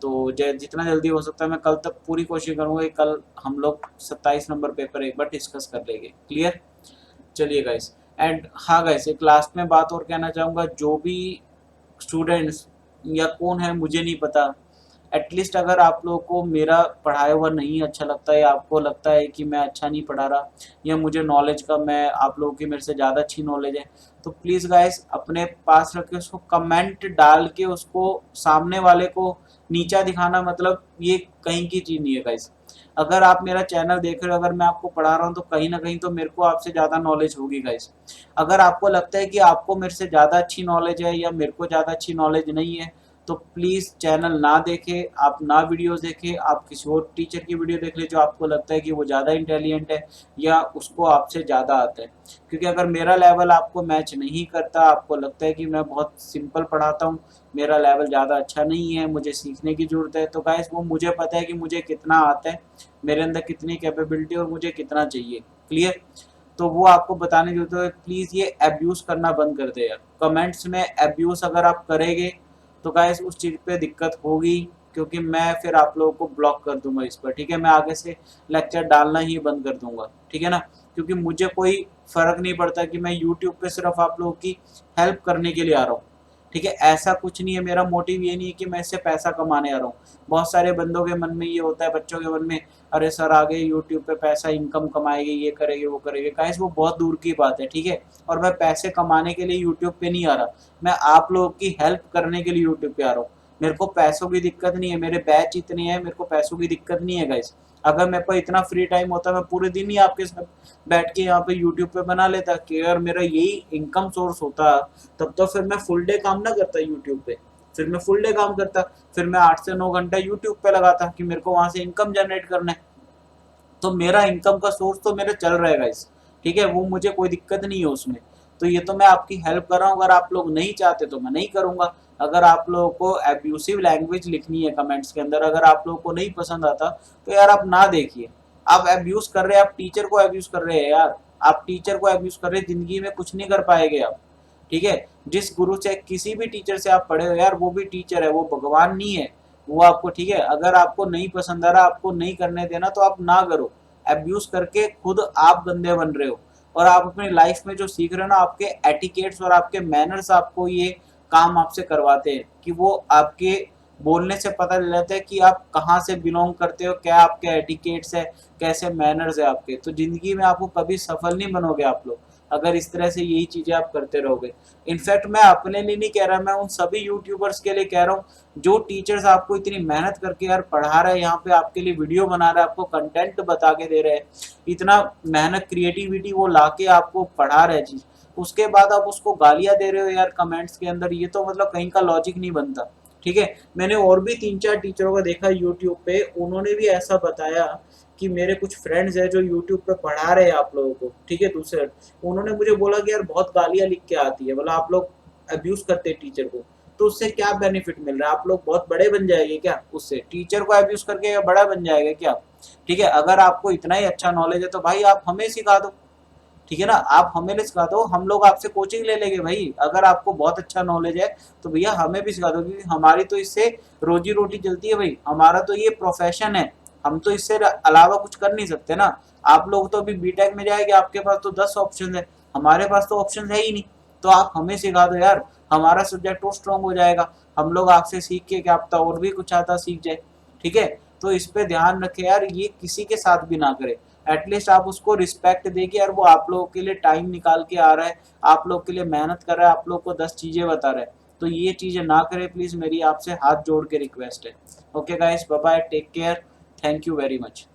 तो जितना जल्दी हो सकता है मैं कल तक पूरी कोशिश करूँगा कि कल हम लोग 27 नंबर पेपर एक बार डिस्कस कर लेंगे। क्लियर। चलिए गाइस, एंड हाँ गाइस, एक लास्ट में बात और कहना चाहूँगा, जो भी स्टूडेंट्स या कौन है मुझे नहीं पता, एटलीस्ट अगर आप लोगों को मेरा पढ़ाया हुआ नहीं अच्छा लगता है, आपको लगता है कि मैं अच्छा नहीं पढ़ा रहा या मुझे नॉलेज का, मैं आप लोगों की मेरे से ज़्यादा अच्छी नॉलेज है, तो प्लीज़ गाइस अपने पास रख के उसको कमेंट डाल के उसको सामने वाले को नीचा दिखाना, मतलब ये कहीं की चीज़ नहीं है गाइस। अगर आप मेरा चैनल देख रहे हो, अगर मैं आपको पढ़ा रहा हूँ तो कहीं ना कहीं तो मेरे को आपसे ज़्यादा नॉलेज होगी गाइस। अगर आपको लगता है कि आपको मेरे से ज़्यादा अच्छी नॉलेज है या मेरे को ज़्यादा अच्छी नॉलेज नहीं है, तो प्लीज़ चैनल ना देखें, आप ना वीडियोस देखें, आप किसी और टीचर की वीडियो देख ले जो आपको लगता है कि वो ज़्यादा इंटेलिजेंट है या उसको आपसे ज़्यादा आता है। क्योंकि अगर मेरा लेवल आपको मैच नहीं करता, आपको लगता है कि मैं बहुत सिंपल पढ़ाता हूँ, मेरा लेवल ज़्यादा अच्छा नहीं है, मुझे सीखने की ज़रूरत है, तो गाइस वो मुझे पता है कि मुझे कितना आता है, मेरे अंदर कितनी कैपेबिलिटी और मुझे कितना चाहिए। क्लियर। तो वो आपको बताने की जरूरत है। प्लीज़ ये अब्यूज़ करना बंद कर दे यार, कमेंट्स में अब्यूज़ अगर आप करेंगे तो गाइस उस चीज़ पे दिक्कत होगी, क्योंकि मैं फिर आप लोगों को ब्लॉक कर दूंगा इस पर, ठीक है। मैं आगे से लेक्चर डालना ही बंद कर दूंगा, ठीक है ना, क्योंकि मुझे कोई फ़र्क नहीं पड़ता कि मैं यूट्यूब पे सिर्फ आप लोगों की हेल्प करने के लिए आ रहा हूँ, ठीक है, ऐसा कुछ नहीं है, मेरा मोटिव ये नहीं है कि मैं इससे पैसा कमाने आ रहा हूँ। बहुत सारे बंदों के मन में ये होता है, बच्चों के मन में, अरे सर आगे यूट्यूब पे पैसा इनकम कमाएंगे, ये करेंगे वो करेंगे। गाइस वो बहुत दूर की बात है, ठीक है। और मैं पैसे कमाने के लिए यूट्यूब पे नहीं आ रहा, मैं आप लोगों की हेल्प करने के लिए यूट्यूब पे आ रहा हूँ। मेरे को पैसों की दिक्कत नहीं है, मेरे बैच इतने हैं, मेरे को पैसों की दिक्कत नहीं है गाइस। अगर मेरे पास इतना फ्री टाइम होता मैं पूरे दिन ही आपके साथ बैठ के यहाँ पे यूट्यूब पे बना लेता, कि अगर मेरा यही इनकम सोर्स होता तब तो फिर मैं फुल डे काम ना करता यूट्यूब पे, फिर मैं फुल डे काम करता, फिर मैं 8 से 9 घंटा यूट्यूब पे लगाता कि मेरे को वहां से इनकम जनरेट करना है। तो मेरा इनकम का सोर्स तो मेरा चल रहेगा इस, ठीक है, वो मुझे कोई दिक्कत नहीं है उसमें। तो ये तो मैं आपकी हेल्प कर रहा हूँ, अगर आप लोग नहीं चाहते तो मैं नहीं करूंगा। अगर आप लोगों को अब्यूसिव लैंग्वेज लिखनी है कमेंट्स के अंदर, अगर आप लोगों को नहीं पसंद आता तो यार आप ना देखिए। आप अब्यूज कर रहे हैं, आप टीचर को अब्यूज कर रहे हैं यार, आप टीचर को अब्यूज कर रहे हैं, जिंदगी में कुछ नहीं कर पाएंगे आप, ठीक है। जिस गुरु से, किसी भी टीचर से आप पढ़े हो यार, वो भी टीचर है, वो भगवान नहीं है वो आपको, ठीक है। अगर आपको नहीं पसंद आ रहा, आपको नहीं करने देना तो आप ना करो। अब्यूज करके खुद आप गंदे बन रहे हो, और आप अपनी लाइफ में जो सीख रहे हो ना, आपके एटिकेट्स और आपके मैनर्स आपको ये काम आपसे करवाते हैं, कि वो आपके बोलने से पता चल जाता है कि आप कहाँ से बिलोंग करते हो, क्या आपके एटिकेट्स है, कैसे मैनर्स है आपके। तो जिंदगी में आपको कभी सफल नहीं बनोगे आप लोग, अगर इस तरह से यही चीजें आप करते रहोगे। इनफैक्ट मैं अपने लिए नहीं कह रहा, मैं उन सभी यूट्यूबर्स के लिए कह रहा हूँ जो टीचर्स आपको इतनी मेहनत करके यार पढ़ा रहे हैं, यहाँ पे आपके लिए वीडियो बना रहे हैं, आपको कंटेंट बता के दे रहे हैं, इतना मेहनत क्रिएटिविटी वो लाके आपको पढ़ा रहे चीज, उसके बाद आप उसको गालियां दे रहे हो यार कमेंट्स के अंदर, ये तो मतलब कहीं का लॉजिक नहीं बनता, ठीक है। मैंने और भी 3-4 टीचरों को देखा यूट्यूब पे, उन्होंने भी ऐसा बताया कि मेरे कुछ फ्रेंड्स हैं जो यूट्यूब पे पढ़ा रहे हैं आप लोगों को, ठीक है, दूसरे, उन्होंने मुझे बोला कि यार बहुत गालियां लिख के आती है, बोला आप लोग अब्यूज करते हैं टीचर को, तो उससे क्या बेनिफिट मिल रहा है, आप लोग बहुत बड़े बन जाएंगे क्या उससे, टीचर को अब्यूज करके बड़ा बन जाएगा क्या, ठीक है। अगर आपको इतना ही अच्छा नॉलेज है तो भाई आप हमें सिखा दो, ठीक है ना, आप हमें सिखा दो, हम लोग आपसे कोचिंग ले लेंगे भाई। अगर आपको बहुत अच्छा नॉलेज है तो भैया हमें भी सिखा दो, क्योंकि हमारी तो इससे रोजी रोटी चलती है भाई, हमारा तो ये प्रोफेशन है, हम तो इससे अलावा कुछ कर नहीं सकते ना। आप लोग तो अभी बीटेक में जाएंगे, आपके पास तो 10 ऑप्शन है, हमारे पास तो ऑप्शन है ही नहीं। तो आप हमें सिखा दो यार, हमारा सब्जेक्ट और स्ट्रॉन्ग हो जाएगा, हम लोग आपसे सीख के क्या पता और भी कुछ आता सीख जाए, ठीक है। तो इस पे ध्यान रखें यार, ये किसी के साथ भी ना करे, एटलीस्ट आप उसको रिस्पेक्ट दे कि यार वो आप लोगों के लिए टाइम निकाल के आ रहा है, आप लोग के लिए मेहनत कर रहा है, आप लोग को 10 चीजें बता रहा है। तो ये चीजें ना करें प्लीज, मेरी आपसे हाथ जोड़ के रिक्वेस्ट है। Okay guys, bye bye, take care, thank you very much.